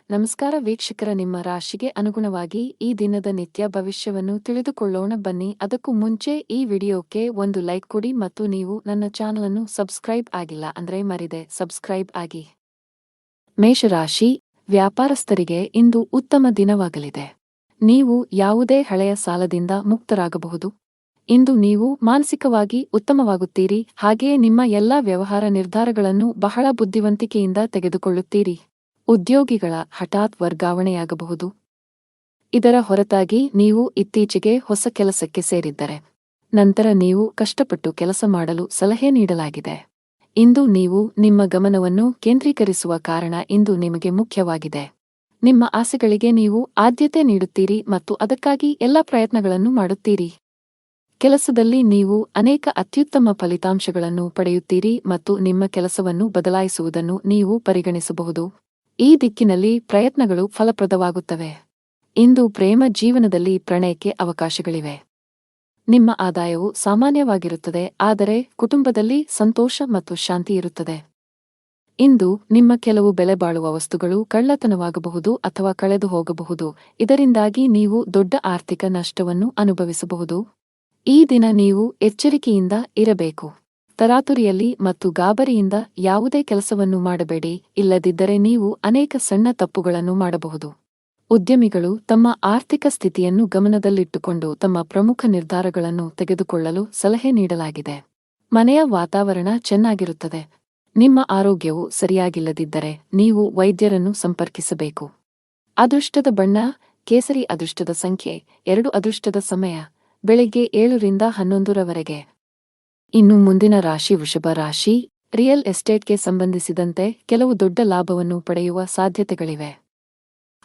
ನಮಸ್ಕಾರ ವೀಕ್ಷಕರ, ನಿಮ್ಮ ರಾಶಿಗೆ ಅನುಗುಣವಾಗಿ ಈ ದಿನದ ನಿತ್ಯ ಭವಿಷ್ಯವನ್ನು ತಿಳಿದುಕೊಳ್ಳೋಣ ಬನ್ನಿ. ಅದಕ್ಕೂ ಮುಂಚೆ ಈ ವಿಡಿಯೋಕ್ಕೆ ಒಂದು ಲೈಕ್ ಕೊಡಿ ಮತ್ತು ನೀವು ನನ್ನ ಚಾನಲ್ ಅನ್ನು ಸಬ್ಸ್ಕ್ರೈಬ್ ಆಗಿಲ್ಲ ಅಂದ್ರೆ ಮರಿದೆ ಸಬ್ಸ್ಕ್ರೈಬ್ ಆಗಿ. ಮೇಷರಾಶಿ, ವ್ಯಾಪಾರಸ್ಥರಿಗೆ ಇಂದು ಉತ್ತಮ ದಿನವಾಗಲಿದೆ. ನೀವು ಯಾವುದೇ ಹಳೆಯ ಸಾಲದಿಂದ ಮುಕ್ತರಾಗಬಹುದು. ಇಂದು ನೀವು ಮಾನಸಿಕವಾಗಿ ಉತ್ತಮವಾಗುತ್ತೀರಿ, ಹಾಗೆಯೇ ನಿಮ್ಮ ಎಲ್ಲಾ ವ್ಯವಹಾರ ನಿರ್ಧಾರಗಳನ್ನು ಬಹಳ ಬುದ್ಧಿವಂತಿಕೆಯಿಂದ ತೆಗೆದುಕೊಳ್ಳುತ್ತೀರಿ. ಉದ್ಯೋಗಿಗಳ ಹಠಾತ್ ವರ್ಗಾವಣೆಯಾಗಬಹುದು. ಇದರ ಹೊರತಾಗಿ ನೀವು ಇತ್ತೀಚೆಗೆ ಹೊಸ ಕೆಲಸಕ್ಕೆ ಸೇರಿದ್ದರೆ ನಂತರ ನೀವು ಕಷ್ಟಪಟ್ಟು ಕೆಲಸ ಮಾಡಲು ಸಲಹೆ ನೀಡಲಾಗಿದೆ. ಇಂದು ನೀವು ನಿಮ್ಮ ಗಮನವನ್ನು ಕೇಂದ್ರೀಕರಿಸುವ ಕಾರಣ ಇಂದು ನಿಮಗೆ ಮುಖ್ಯವಾಗಿದೆ. ನಿಮ್ಮ ಆಸೆಗಳಿಗೆ ನೀವು ಆದ್ಯತೆ ನೀಡುತ್ತೀರಿ ಮತ್ತು ಅದಕ್ಕಾಗಿ ಎಲ್ಲ ಪ್ರಯತ್ನಗಳನ್ನು ಮಾಡುತ್ತೀರಿ. ಕೆಲಸದಲ್ಲಿ ನೀವು ಅನೇಕ ಅತ್ಯುತ್ತಮ ಫಲಿತಾಂಶಗಳನ್ನು ಪಡೆಯುತ್ತೀರಿ ಮತ್ತು ನಿಮ್ಮ ಕೆಲಸವನ್ನು ಬದಲಾಯಿಸುವುದನ್ನು ನೀವು ಪರಿಗಣಿಸಬಹುದು. ಈ ದಿಕ್ಕಿನಲ್ಲಿ ಪ್ರಯತ್ನಗಳು ಫಲಪ್ರದವಾಗುತ್ತವೆ. ಇಂದು ಪ್ರೇಮ ಜೀವನದಲ್ಲಿ ಪ್ರಣಯಕ್ಕೆ ಅವಕಾಶಗಳಿವೆ. ನಿಮ್ಮ ಆದಾಯವು ಸಾಮಾನ್ಯವಾಗಿರುತ್ತದೆ, ಆದರೆ ಕುಟುಂಬದಲ್ಲಿ ಸಂತೋಷ ಮತ್ತು ಶಾಂತಿ ಇರುತ್ತದೆ. ಇಂದು ನಿಮ್ಮ ಕೆಲವು ಬೆಲೆಬಾಳುವ ವಸ್ತುಗಳು ಕಳ್ಳತನವಾಗಬಹುದು ಅಥವಾ ಕಳೆದು ಹೋಗಬಹುದು, ಇದರಿಂದಾಗಿ ನೀವು ದೊಡ್ಡ ಆರ್ಥಿಕ ನಷ್ಟವನ್ನು ಅನುಭವಿಸಬಹುದು. ಈ ದಿನ ನೀವು ಎಚ್ಚರಿಕೆಯಿಂದ ಇರಬೇಕು. ತರಾತುರಿಯಲ್ಲಿ ಮತ್ತು ಗಾಬರಿಯಿಂದ ಯಾವುದೇ ಕೆಲಸವನ್ನು ಮಾಡಬೇಡಿ, ಇಲ್ಲದಿದ್ದರೆ ನೀವು ಅನೇಕ ಸಣ್ಣ ತಪ್ಪುಗಳನ್ನು ಮಾಡಬಹುದು. ಉದ್ಯಮಿಗಳು ತಮ್ಮ ಆರ್ಥಿಕ ಸ್ಥಿತಿಯನ್ನು ಗಮನದಲ್ಲಿಟ್ಟುಕೊಂಡು ತಮ್ಮ ಪ್ರಮುಖ ನಿರ್ಧಾರಗಳನ್ನು ತೆಗೆದುಕೊಳ್ಳಲು ಸಲಹೆ ನೀಡಲಾಗಿದೆ. ಮನೆಯ ವಾತಾವರಣ ಚೆನ್ನಾಗಿರುತ್ತದೆ. ನಿಮ್ಮ ಆರೋಗ್ಯವು ಸರಿಯಾಗಿಲ್ಲದಿದ್ದರೆ ನೀವು ವೈದ್ಯರನ್ನು ಸಂಪರ್ಕಿಸಬೇಕು. ಅದೃಷ್ಟದ ಬಣ್ಣ ಕೇಸರಿ. ಅದೃಷ್ಟದ ಸಂಖ್ಯೆ 2. ಅದೃಷ್ಟದ ಸಮಯ ಬೆಳಗ್ಗೆ 7 ರಿಂದ 11 ರವರೆಗೆ. ಇನ್ನು ಮುಂದಿನ ರಾಶಿ ವೃಷಭ ರಾಶಿ. ರಿಯಲ್ ಎಸ್ಟೇಟ್ಗೆ ಸಂಬಂಧಿಸಿದಂತೆ ಕೆಲವು ದೊಡ್ಡ ಲಾಭವನ್ನು ಪಡೆಯುವ ಸಾಧ್ಯತೆಗಳಿವೆ.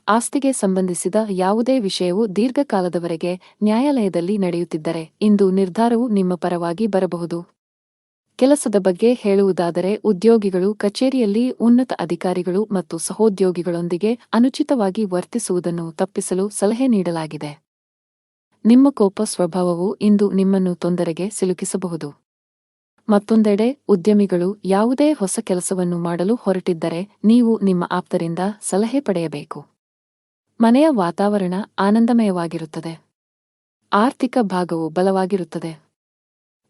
ಆಸ್ತಿಗೆ ಸಂಬಂಧಿಸಿದ ಯಾವುದೇ ವಿಷಯವು ದೀರ್ಘಕಾಲದವರೆಗೆ ನ್ಯಾಯಾಲಯದಲ್ಲಿ ನಡೆಯುತ್ತಿದ್ದರೆ ಇಂದು ನಿರ್ಧಾರವು ನಿಮ್ಮ ಪರವಾಗಿ ಬರಬಹುದು. ಕೆಲಸದ ಬಗ್ಗೆ ಹೇಳುವುದಾದರೆ, ಉದ್ಯೋಗಿಗಳು ಕಚೇರಿಯಲ್ಲಿ ಉನ್ನತ ಅಧಿಕಾರಿಗಳು ಮತ್ತು ಸಹೋದ್ಯೋಗಿಗಳೊಂದಿಗೆ ಅನುಚಿತವಾಗಿ ವರ್ತಿಸುವುದನ್ನು ತಪ್ಪಿಸಲು ಸಲಹೆ ನೀಡಲಾಗಿದೆ. ನಿಮ್ಮ ಕೋಪ ಸ್ವಭಾವವು ಇಂದು ನಿಮ್ಮನ್ನು ತೊಂದರೆಗೆ ಸಿಲುಕಿಸಬಹುದು. ಮತ್ತೊಂದೆಡೆ, ಉದ್ಯಮಿಗಳು ಯಾವುದೇ ಹೊಸ ಕೆಲಸವನ್ನು ಮಾಡಲು ಹೊರಟಿದ್ದರೆ ನೀವು ನಿಮ್ಮ ಆಪ್ತರಿಂದ ಸಲಹೆ ಪಡೆಯಬೇಕು. ಮನೆಯ ವಾತಾವರಣ ಆನಂದಮಯವಾಗಿರುತ್ತದೆ. ಆರ್ಥಿಕ ಭಾಗವು ಬಲವಾಗಿರುತ್ತದೆ.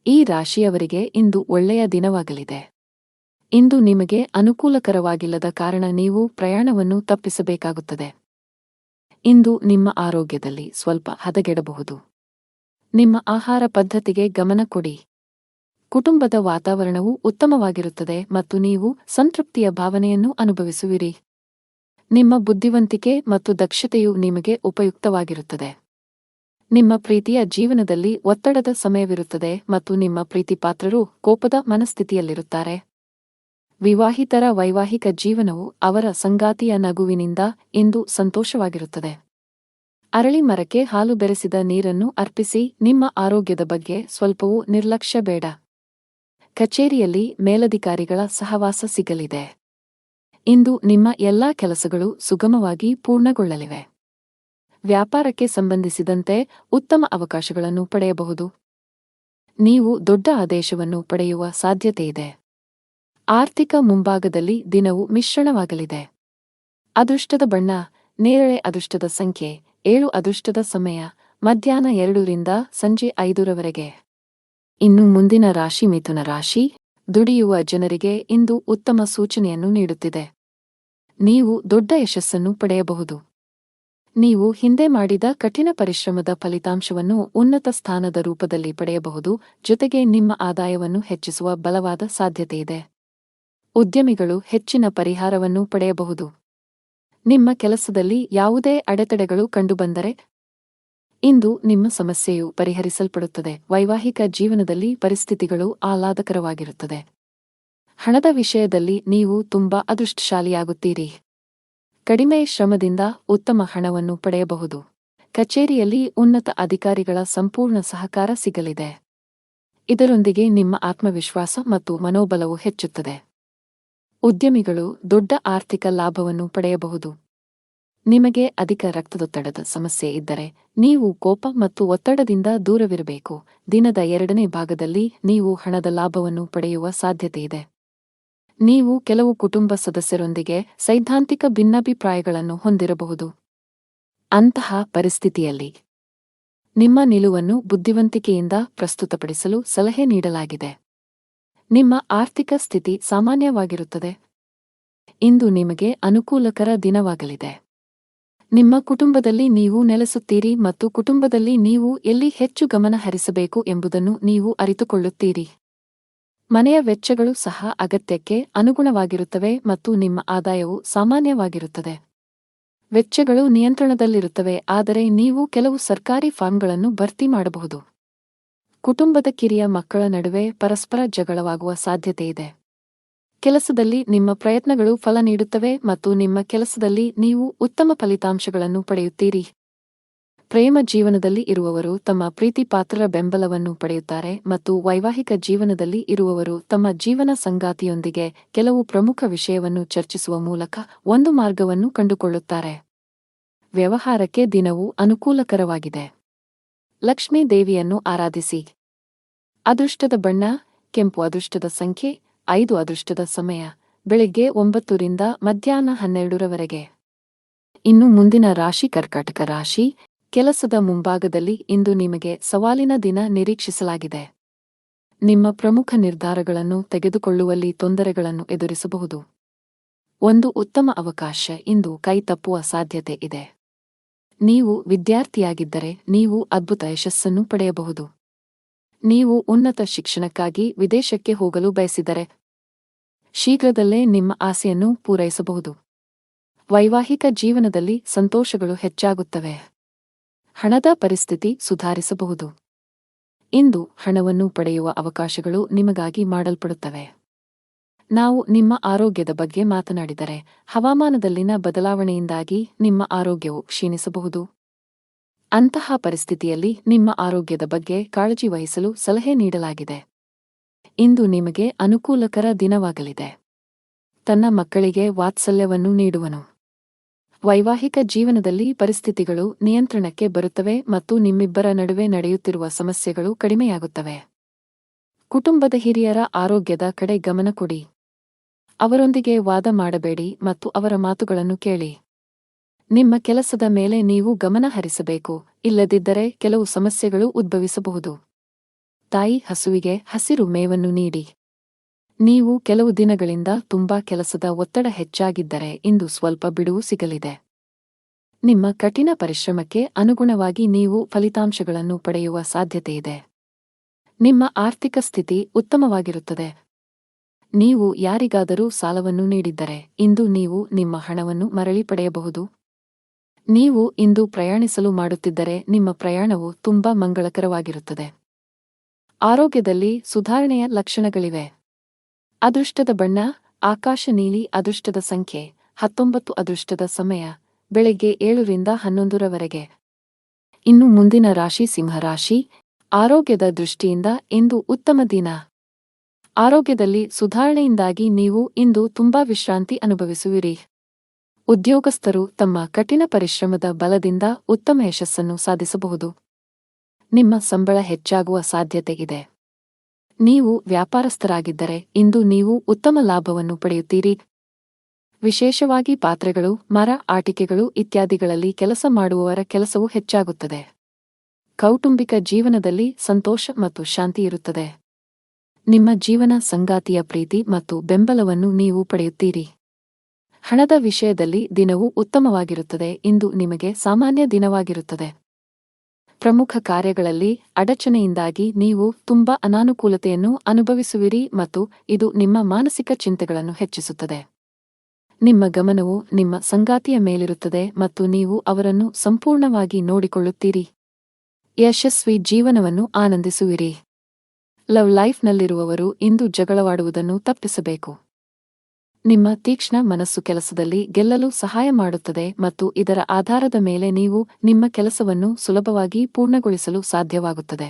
ಈ ರಾಶಿಯವರಿಗೆ ಇಂದು ಒಳ್ಳೆಯ ದಿನವಾಗಲಿದೆ. ಇಂದು ನಿಮಗೆ ಅನುಕೂಲಕರವಾಗಿಲ್ಲದ ಕಾರಣ ನೀವು ಪ್ರಯಾಣವನ್ನು ತಪ್ಪಿಸಬೇಕಾಗುತ್ತದೆ. ಇಂದು ನಿಮ್ಮ ಆರೋಗ್ಯದಲ್ಲಿ ಸ್ವಲ್ಪ ಹದಗೆಡಬಹುದು. ನಿಮ್ಮ ಆಹಾರ ಪದ್ಧತಿಗೆ ಗಮನ ಕೊಡಿ. ಕುಟುಂಬದ ವಾತಾವರಣವು ಉತ್ತಮವಾಗಿರುತ್ತದೆ ಮತ್ತು ನೀವು ಸಂತೃಪ್ತಿಯ ಭಾವನೆಯನ್ನು ಅನುಭವಿಸುವಿರಿ. ನಿಮ್ಮ ಬುದ್ಧಿವಂತಿಕೆ ಮತ್ತು ದಕ್ಷತೆಯು ನಿಮಗೆ ಉಪಯುಕ್ತವಾಗಿರುತ್ತದೆ. ನಿಮ್ಮ ಪ್ರೀತಿಯ ಜೀವನದಲ್ಲಿ ಒತ್ತಡದ ಸಮಯವಿರುತ್ತದೆ ಮತ್ತು ನಿಮ್ಮ ಪ್ರೀತಿಪಾತ್ರರು ಕೋಪದ ಮನಸ್ಥಿತಿಯಲ್ಲಿರುತ್ತಾರೆ. ವಿವಾಹಿತರ ವೈವಾಹಿಕ ಜೀವನವು ಅವರ ಸಂಗಾತಿಯ ನಗುವಿನಿಂದ ಇಂದು ಸಂತೋಷವಾಗಿರುತ್ತದೆ. ಅರಳಿ ಮರಕ್ಕೆ ಹಾಲು ಬೆರೆಸಿದ ನೀರನ್ನು ಅರ್ಪಿಸಿ. ನಿಮ್ಮ ಆರೋಗ್ಯದ ಬಗ್ಗೆ ಸ್ವಲ್ಪವೂ ನಿರ್ಲಕ್ಷ್ಯ ಬೇಡ. ಕಚೇರಿಯಲ್ಲಿ ಮೇಲಧಿಕಾರಿಗಳ ಸಹವಾಸ ಸಿಗಲಿದೆ. ಇಂದು ನಿಮ್ಮ ಎಲ್ಲಾ ಕೆಲಸಗಳು ಸುಗಮವಾಗಿ ಪೂರ್ಣಗೊಳ್ಳಲಿವೆ. ವ್ಯಾಪಾರಕ್ಕೆ ಸಂಬಂಧಿಸಿದಂತೆ ಉತ್ತಮ ಅವಕಾಶಗಳನ್ನು ಪಡೆಯಬಹುದು. ನೀವು ದೊಡ್ಡ ಆದೇಶವನ್ನು ಪಡೆಯುವ ಸಾಧ್ಯತೆಯಿದೆ. ಆರ್ಥಿಕ ಮುಂಭಾಗದಲ್ಲಿ ದಿನವು ಮಿಶ್ರಣವಾಗಲಿದೆ. ಅದೃಷ್ಟದ ಬಣ್ಣ ನೇರಳೆ. ಅದೃಷ್ಟದ ಸಂಖ್ಯೆ 7. ಅದೃಷ್ಟದ ಸಮಯ ಮಧ್ಯಾಹ್ನ 2 ರಿಂದ ಸಂಜೆ 5 ರವರೆಗೆ. ಇನ್ನು ಮುಂದಿನ ರಾಶಿ ಮಿಥುನ ರಾಶಿ. ದುಡಿಯುವ ಜನರಿಗೆ ಇಂದು ಉತ್ತಮ ಸೂಚನೆಯನ್ನು ನೀಡುತ್ತಿದೆ. ನೀವು ದೊಡ್ಡ ಯಶಸ್ಸನ್ನು ಪಡೆಯಬಹುದು. ನೀವು ಹಿಂದೆ ಮಾಡಿದ ಕಠಿಣ ಪರಿಶ್ರಮದ ಫಲಿತಾಂಶವನ್ನು ಉನ್ನತ ಸ್ಥಾನದ ರೂಪದಲ್ಲಿ ಪಡೆಯಬಹುದು, ಜೊತೆಗೆ ನಿಮ್ಮ ಆದಾಯವನ್ನು ಹೆಚ್ಚಿಸುವ ಬಲವಾದ ಸಾಧ್ಯತೆಯಿದೆ. ಉದ್ಯಮಿಗಳು ಹೆಚ್ಚಿನ ಪರಿಹಾರವನ್ನು ಪಡೆಯಬಹುದು. ನಿಮ್ಮ ಕೆಲಸದಲ್ಲಿ ಯಾವುದೇ ಅಡೆತಡೆಗಳು ಕಂಡುಬಂದರೆ ಇಂದು ನಿಮ್ಮ ಸಮಸ್ಯೆಯು ಪರಿಹರಿಸಲ್ಪಡುತ್ತದೆ. ವೈವಾಹಿಕ ಜೀವನದಲ್ಲಿ ಪರಿಸ್ಥಿತಿಗಳು ಆಹ್ಲಾದಕರವಾಗಿರುತ್ತದೆ. ಹಣದ ವಿಷಯದಲ್ಲಿ ನೀವು ತುಂಬಾ ಅದೃಷ್ಟಶಾಲಿಯಾಗುತ್ತೀರಿ. ಕಡಿಮೆ ಶ್ರಮದಿಂದ ಉತ್ತಮ ಹಣವನ್ನು ಪಡೆಯಬಹುದು. ಕಚೇರಿಯಲ್ಲಿ ಉನ್ನತ ಅಧಿಕಾರಿಗಳ ಸಂಪೂರ್ಣ ಸಹಕಾರ ಸಿಗಲಿದೆ. ಇದರೊಂದಿಗೆ ನಿಮ್ಮ ಆತ್ಮವಿಶ್ವಾಸ ಮತ್ತು ಮನೋಬಲವು ಹೆಚ್ಚುತ್ತದೆ. ಉದ್ಯಮಿಗಳು ದೊಡ್ಡ ಆರ್ಥಿಕ ಲಾಭವನ್ನು ಪಡೆಯಬಹುದು. ನಿಮಗೆ ಅಧಿಕ ರಕ್ತದೊತ್ತಡದ ಸಮಸ್ಯೆ ಇದ್ದರೆ ನೀವು ಕೋಪ ಮತ್ತು ಒತ್ತಡದಿಂದ ದೂರವಿರಬೇಕು. ದಿನದ 2ನೇ ಭಾಗದಲ್ಲಿ ನೀವು ಹಣದ ಲಾಭವನ್ನು ಪಡೆಯುವ ಸಾಧ್ಯತೆಯಿದೆ. ನೀವು ಕೆಲವು ಕುಟುಂಬ ಸದಸ್ಯರೊಂದಿಗೆ ಸೈದ್ಧಾಂತಿಕ ಭಿನ್ನಾಭಿಪ್ರಾಯಗಳನ್ನು ಹೊಂದಿರಬಹುದು. ಅಂತಹ ಪರಿಸ್ಥಿತಿಯಲ್ಲಿ ನಿಮ್ಮ ನಿಲುವನ್ನು ಬುದ್ಧಿವಂತಿಕೆಯಿಂದ ಪ್ರಸ್ತುತಪಡಿಸಲು ಸಲಹೆ ನೀಡಲಾಗಿದೆ. ನಿಮ್ಮ ಆರ್ಥಿಕ ಸ್ಥಿತಿ ಸಾಮಾನ್ಯವಾಗಿರುತ್ತದೆ. ಇಂದು ನಿಮಗೆ ಅನುಕೂಲಕರ ದಿನವಾಗಲಿದೆ. ನಿಮ್ಮ ಕುಟುಂಬದಲ್ಲಿ ನೀವು ನೆಲೆಸುತ್ತೀರಿ ಮತ್ತು ಕುಟುಂಬದಲ್ಲಿ ನೀವು ಎಲ್ಲಿ ಹೆಚ್ಚು ಗಮನ ಹರಿಸಬೇಕು ಎಂಬುದನ್ನು ನೀವು ಅರಿತುಕೊಳ್ಳುತ್ತೀರಿ. ಮನೆಯ ವೆಚ್ಚಗಳು ಸಹ ಅಗತ್ಯಕ್ಕೆ ಅನುಗುಣವಾಗಿರುತ್ತವೆ ಮತ್ತು ನಿಮ್ಮ ಆದಾಯವು ಸಾಮಾನ್ಯವಾಗಿರುತ್ತದೆ. ವೆಚ್ಚಗಳು ನಿಯಂತ್ರಣದಲ್ಲಿರುತ್ತವೆ, ಆದರೆ ನೀವು ಕೆಲವು ಸರ್ಕಾರಿ ಫಾರ್ಮ್ಗಳನ್ನು ಭರ್ತಿ ಮಾಡಬಹುದು. ಕುಟುಂಬದ ಕಿರಿಯ ಮಕ್ಕಳ ನಡುವೆ ಪರಸ್ಪರ ಜಗಳವಾಗುವ ಸಾಧ್ಯತೆಯಿದೆ. ಕೆಲಸದಲ್ಲಿ ನಿಮ್ಮ ಪ್ರಯತ್ನಗಳು ಫಲ ನೀಡುತ್ತವೆ ಮತ್ತು ನಿಮ್ಮ ಕೆಲಸದಲ್ಲಿ ನೀವು ಉತ್ತಮ ಫಲಿತಾಂಶಗಳನ್ನು ಪಡೆಯುತ್ತೀರಿ. ಪ್ರೇಮ ಜೀವನದಲ್ಲಿ ಇರುವವರು ತಮ್ಮ ಪ್ರೀತಿಪಾತ್ರರ ಬೆಂಬಲವನ್ನು ಪಡೆಯುತ್ತಾರೆ ಮತ್ತು ವೈವಾಹಿಕ ಜೀವನದಲ್ಲಿ ಇರುವವರು ತಮ್ಮ ಜೀವನ ಸಂಗಾತಿಯೊಂದಿಗೆ ಕೆಲವು ಪ್ರಮುಖ ವಿಷಯವನ್ನು ಚರ್ಚಿಸುವ ಮೂಲಕ ಒಂದು ಮಾರ್ಗವನ್ನು ಕಂಡುಕೊಳ್ಳುತ್ತಾರೆ. ವ್ಯವಹಾರಕ್ಕೆ ದಿನವು ಅನುಕೂಲಕರವಾಗಿದೆ. ಲಕ್ಷ್ಮೀ ದೇವಿಯನ್ನು ಆರಾಧಿಸಿ. ಅದೃಷ್ಟದ ಬಣ್ಣ ಕೆಂಪು. ಅದೃಷ್ಟದ ಸಂಖ್ಯೆ 5. ಅದೃಷ್ಟದ ಸಮಯ ಬೆಳಿಗ್ಗೆ 9 ರಿಂದ ಮಧ್ಯಾಹ್ನ 12ರವರೆಗೆ. ಇನ್ನು ಮುಂದಿನ ರಾಶಿ ಕರ್ಕಾಟಕ ರಾಶಿ. ಕೆಲಸದ ಮುಂಭಾಗದಲ್ಲಿ ಇಂದು ನಿಮಗೆ ಸವಾಲಿನ ದಿನ ನಿರೀಕ್ಷಿಸಲಾಗಿದೆ. ನಿಮ್ಮ ಪ್ರಮುಖ ನಿರ್ಧಾರಗಳನ್ನು ತೆಗೆದುಕೊಳ್ಳುವಲ್ಲಿ ತೊಂದರೆಗಳನ್ನು ಎದುರಿಸಬಹುದು. ಒಂದು ಉತ್ತಮ ಅವಕಾಶ ಇಂದು ಕೈ ತಪ್ಪುವ ಸಾಧ್ಯತೆ ಇದೆ. ನೀವು ವಿದ್ಯಾರ್ಥಿಯಾಗಿದ್ದರೆ ನೀವು ಅದ್ಭುತ ಯಶಸ್ಸನ್ನು ಪಡೆಯಬಹುದು. ನೀವು ಉನ್ನತ ಶಿಕ್ಷಣಕ್ಕಾಗಿ ವಿದೇಶಕ್ಕೆ ಹೋಗಲು ಬಯಸಿದರೆ ಶೀಘ್ರದಲ್ಲೇ ನಿಮ್ಮ ಆಸೆಯನ್ನು ಪೂರೈಸಬಹುದು. ವೈವಾಹಿಕ ಜೀವನದಲ್ಲಿ ಸಂತೋಷಗಳು ಹೆಚ್ಚಾಗುತ್ತವೆ. ಹಣದ ಪರಿಸ್ಥಿತಿ ಸುಧಾರಿಸಬಹುದು. ಇಂದು ಹಣವನ್ನು ಪಡೆಯುವ ಅವಕಾಶಗಳು ನಿಮಗಾಗಿ ಮಾಡಲ್ಪಡುತ್ತವೆ. ನಾವು ನಿಮ್ಮ ಆರೋಗ್ಯದ ಬಗ್ಗೆ ಮಾತನಾಡಿದರೆ ಹವಾಮಾನದಲ್ಲಿನ ಬದಲಾವಣೆಯಿಂದಾಗಿ ನಿಮ್ಮ ಆರೋಗ್ಯವು ಕ್ಷೀಣಿಸಬಹುದು. ಅಂತಹ ಪರಿಸ್ಥಿತಿಯಲ್ಲಿ ನಿಮ್ಮ ಆರೋಗ್ಯದ ಬಗ್ಗೆ ಕಾಳಜಿ ವಹಿಸಲು ಸಲಹೆ ನೀಡಲಾಗಿದೆ. ಇಂದು ನಿಮಗೆ ಅನುಕೂಲಕರ ದಿನವಾಗಲಿದೆ. ತನ್ನ ಮಕ್ಕಳಿಗೆ ವಾತ್ಸಲ್ಯವನ್ನು ನೀಡುವನು. ವೈವಾಹಿಕ ಜೀವನದಲ್ಲಿ ಪರಿಸ್ಥಿತಿಗಳು ನಿಯಂತ್ರಣಕ್ಕೆ ಬರುತ್ತವೆ ಮತ್ತು ನಿಮ್ಮಿಬ್ಬರ ನಡುವೆ ನಡೆಯುತ್ತಿರುವ ಸಮಸ್ಯೆಗಳು ಕಡಿಮೆಯಾಗುತ್ತವೆ. ಕುಟುಂಬದ ಹಿರಿಯರ ಆರೋಗ್ಯದ ಕಡೆ ಗಮನ ಕೊಡಿ. ಅವರೊಂದಿಗೆ ವಾದ ಮಾಡಬೇಡಿ ಮತ್ತು ಅವರ ಮಾತುಗಳನ್ನು ಕೇಳಿ. ನಿಮ್ಮ ಕೆಲಸದ ಮೇಲೆ ನೀವು ಗಮನ ಹರಿಸಬೇಕು, ಇಲ್ಲದಿದ್ದರೆ ಕೆಲವು ಸಮಸ್ಯೆಗಳು ಉದ್ಭವಿಸಬಹುದು. ತಾಯಿ ಹಸುವಿಗೆ ಹಸಿರು ಮೇವನ್ನು ನೀಡಿ. ನೀವು ಕೆಲವು ದಿನಗಳಿಂದ ತುಂಬಾ ಕೆಲಸದ ಒತ್ತಡ ಹೆಚ್ಚಾಗಿದ್ದರೆ ಇಂದು ಸ್ವಲ್ಪ ಬಿಡುವು ಸಿಗಲಿದೆ. ನಿಮ್ಮ ಕಠಿಣ ಪರಿಶ್ರಮಕ್ಕೆ ಅನುಗುಣವಾಗಿ ನೀವು ಫಲಿತಾಂಶಗಳನ್ನು ಪಡೆಯುವ ಸಾಧ್ಯತೆಯಿದೆ. ನಿಮ್ಮ ಆರ್ಥಿಕ ಸ್ಥಿತಿ ಉತ್ತಮವಾಗಿರುತ್ತದೆ. ನೀವು ಯಾರಿಗಾದರೂ ಸಾಲವನ್ನು ನೀಡಿದ್ದರೆ ಇಂದು ನೀವು ನಿಮ್ಮ ಹಣವನ್ನು ಮರಳಿ ಪಡೆಯಬಹುದು. ನೀವು ಇಂದು ಪ್ರಯಾಣಿಸಲು ಮಾಡುತ್ತಿದ್ದರೆ ನಿಮ್ಮ ಪ್ರಯಾಣವು ತುಂಬಾ ಮಂಗಳಕರವಾಗಿರುತ್ತದೆ. ಆರೋಗ್ಯದಲ್ಲಿ ಸುಧಾರಣೆಯ ಲಕ್ಷಣಗಳಿವೆ. ಅದೃಷ್ಟದ ಬಣ್ಣ ಆಕಾಶ ನೀಲಿ. ಅದೃಷ್ಟದ ಸಂಖ್ಯೆ 19. ಅದೃಷ್ಟದ ಸಮಯ ಬೆಳಗ್ಗೆ 7 ರಿಂದ 11ರವರೆಗೆ. ಇನ್ನು ಮುಂದಿನ ರಾಶಿ ಸಿಂಹರಾಶಿ. ಆರೋಗ್ಯದ ದೃಷ್ಟಿಯಿಂದ ಇಂದು ಉತ್ತಮ ದಿನ. ಆರೋಗ್ಯದಲ್ಲಿ ಸುಧಾರಣೆಯಿಂದಾಗಿ ನೀವು ಇಂದು ತುಂಬಾ ವಿಶ್ರಾಂತಿ ಅನುಭವಿಸುವಿರಿ. ಉದ್ಯೋಗಸ್ಥರು ತಮ್ಮ ಕಠಿಣ ಪರಿಶ್ರಮದ ಬಲದಿಂದ ಉತ್ತಮ ಯಶಸ್ಸನ್ನು ಸಾಧಿಸಬಹುದು. ನಿಮ್ಮ ಸಂಬಳ ಹೆಚ್ಚಾಗುವ ಸಾಧ್ಯತೆ ಇದೆ. ನೀವು ವ್ಯಾಪಾರಸ್ಥರಾಗಿದ್ದರೆ ಇಂದು ನೀವು ಉತ್ತಮ ಲಾಭವನ್ನು ಪಡೆಯುತ್ತೀರಿ. ವಿಶೇಷವಾಗಿ ಪಾತ್ರೆಗಳು, ಮರ, ಆಟಿಕೆಗಳು ಇತ್ಯಾದಿಗಳಲ್ಲಿ ಕೆಲಸ ಮಾಡುವವರ ಕೆಲಸವು ಹೆಚ್ಚಾಗುತ್ತದೆ. ಕೌಟುಂಬಿಕ ಜೀವನದಲ್ಲಿ ಸಂತೋಷ ಮತ್ತು ಶಾಂತಿ ಇರುತ್ತದೆ. ನಿಮ್ಮ ಜೀವನ ಸಂಗಾತಿಯ ಪ್ರೀತಿ ಮತ್ತು ಬೆಂಬಲವನ್ನು ನೀವು ಪಡೆಯುತ್ತೀರಿ. ಹಣದ ವಿಷಯದಲ್ಲಿ ದಿನವು ಉತ್ತಮವಾಗಿರುತ್ತದೆ. ಇಂದು ನಿಮಗೆ ಸಾಮಾನ್ಯ ದಿನವಾಗಿರುತ್ತದೆ. ಪ್ರಮುಖ ಕಾರ್ಯಗಳಲ್ಲಿ ಅಡಚಣೆಯಿಂದಾಗಿ ನೀವು ತುಂಬಾ ಅನಾನುಕೂಲತೆಯನ್ನು ಅನುಭವಿಸುವಿರಿ ಮತ್ತು ಇದು ನಿಮ್ಮ ಮಾನಸಿಕ ಚಿಂತೆಗಳನ್ನು ಹೆಚ್ಚಿಸುತ್ತದೆ. ನಿಮ್ಮ ಗಮನವು ನಿಮ್ಮ ಸಂಗಾತಿಯ ಮೇಲಿರುತ್ತದೆ ಮತ್ತು ನೀವು ಅವರನ್ನು ಸಂಪೂರ್ಣವಾಗಿ ನೋಡಿಕೊಳ್ಳುತ್ತೀರಿ. ಯಶಸ್ವಿ ಜೀವನವನ್ನು ಆನಂದಿಸುವಿರಿ. ಲವ್ ಲೈಫ್ನಲ್ಲಿರುವವರು ಇಂದು ಜಗಳವಾಡುವುದನ್ನು ತಪ್ಪಿಸಬೇಕು. ನಿಮ್ಮ ತೀಕ್ಷ್ಣ ಮನಸ್ಸು ಕೆಲಸದಲ್ಲಿ ಗೆಲ್ಲಲು ಸಹಾಯ ಮಾಡುತ್ತದೆ ಮತ್ತು ಇದರ ಆಧಾರದ ಮೇಲೆ ನೀವು ನಿಮ್ಮ ಕೆಲಸವನ್ನು ಸುಲಭವಾಗಿ ಪೂರ್ಣಗೊಳಿಸಲು ಸಾಧ್ಯವಾಗುತ್ತದೆ.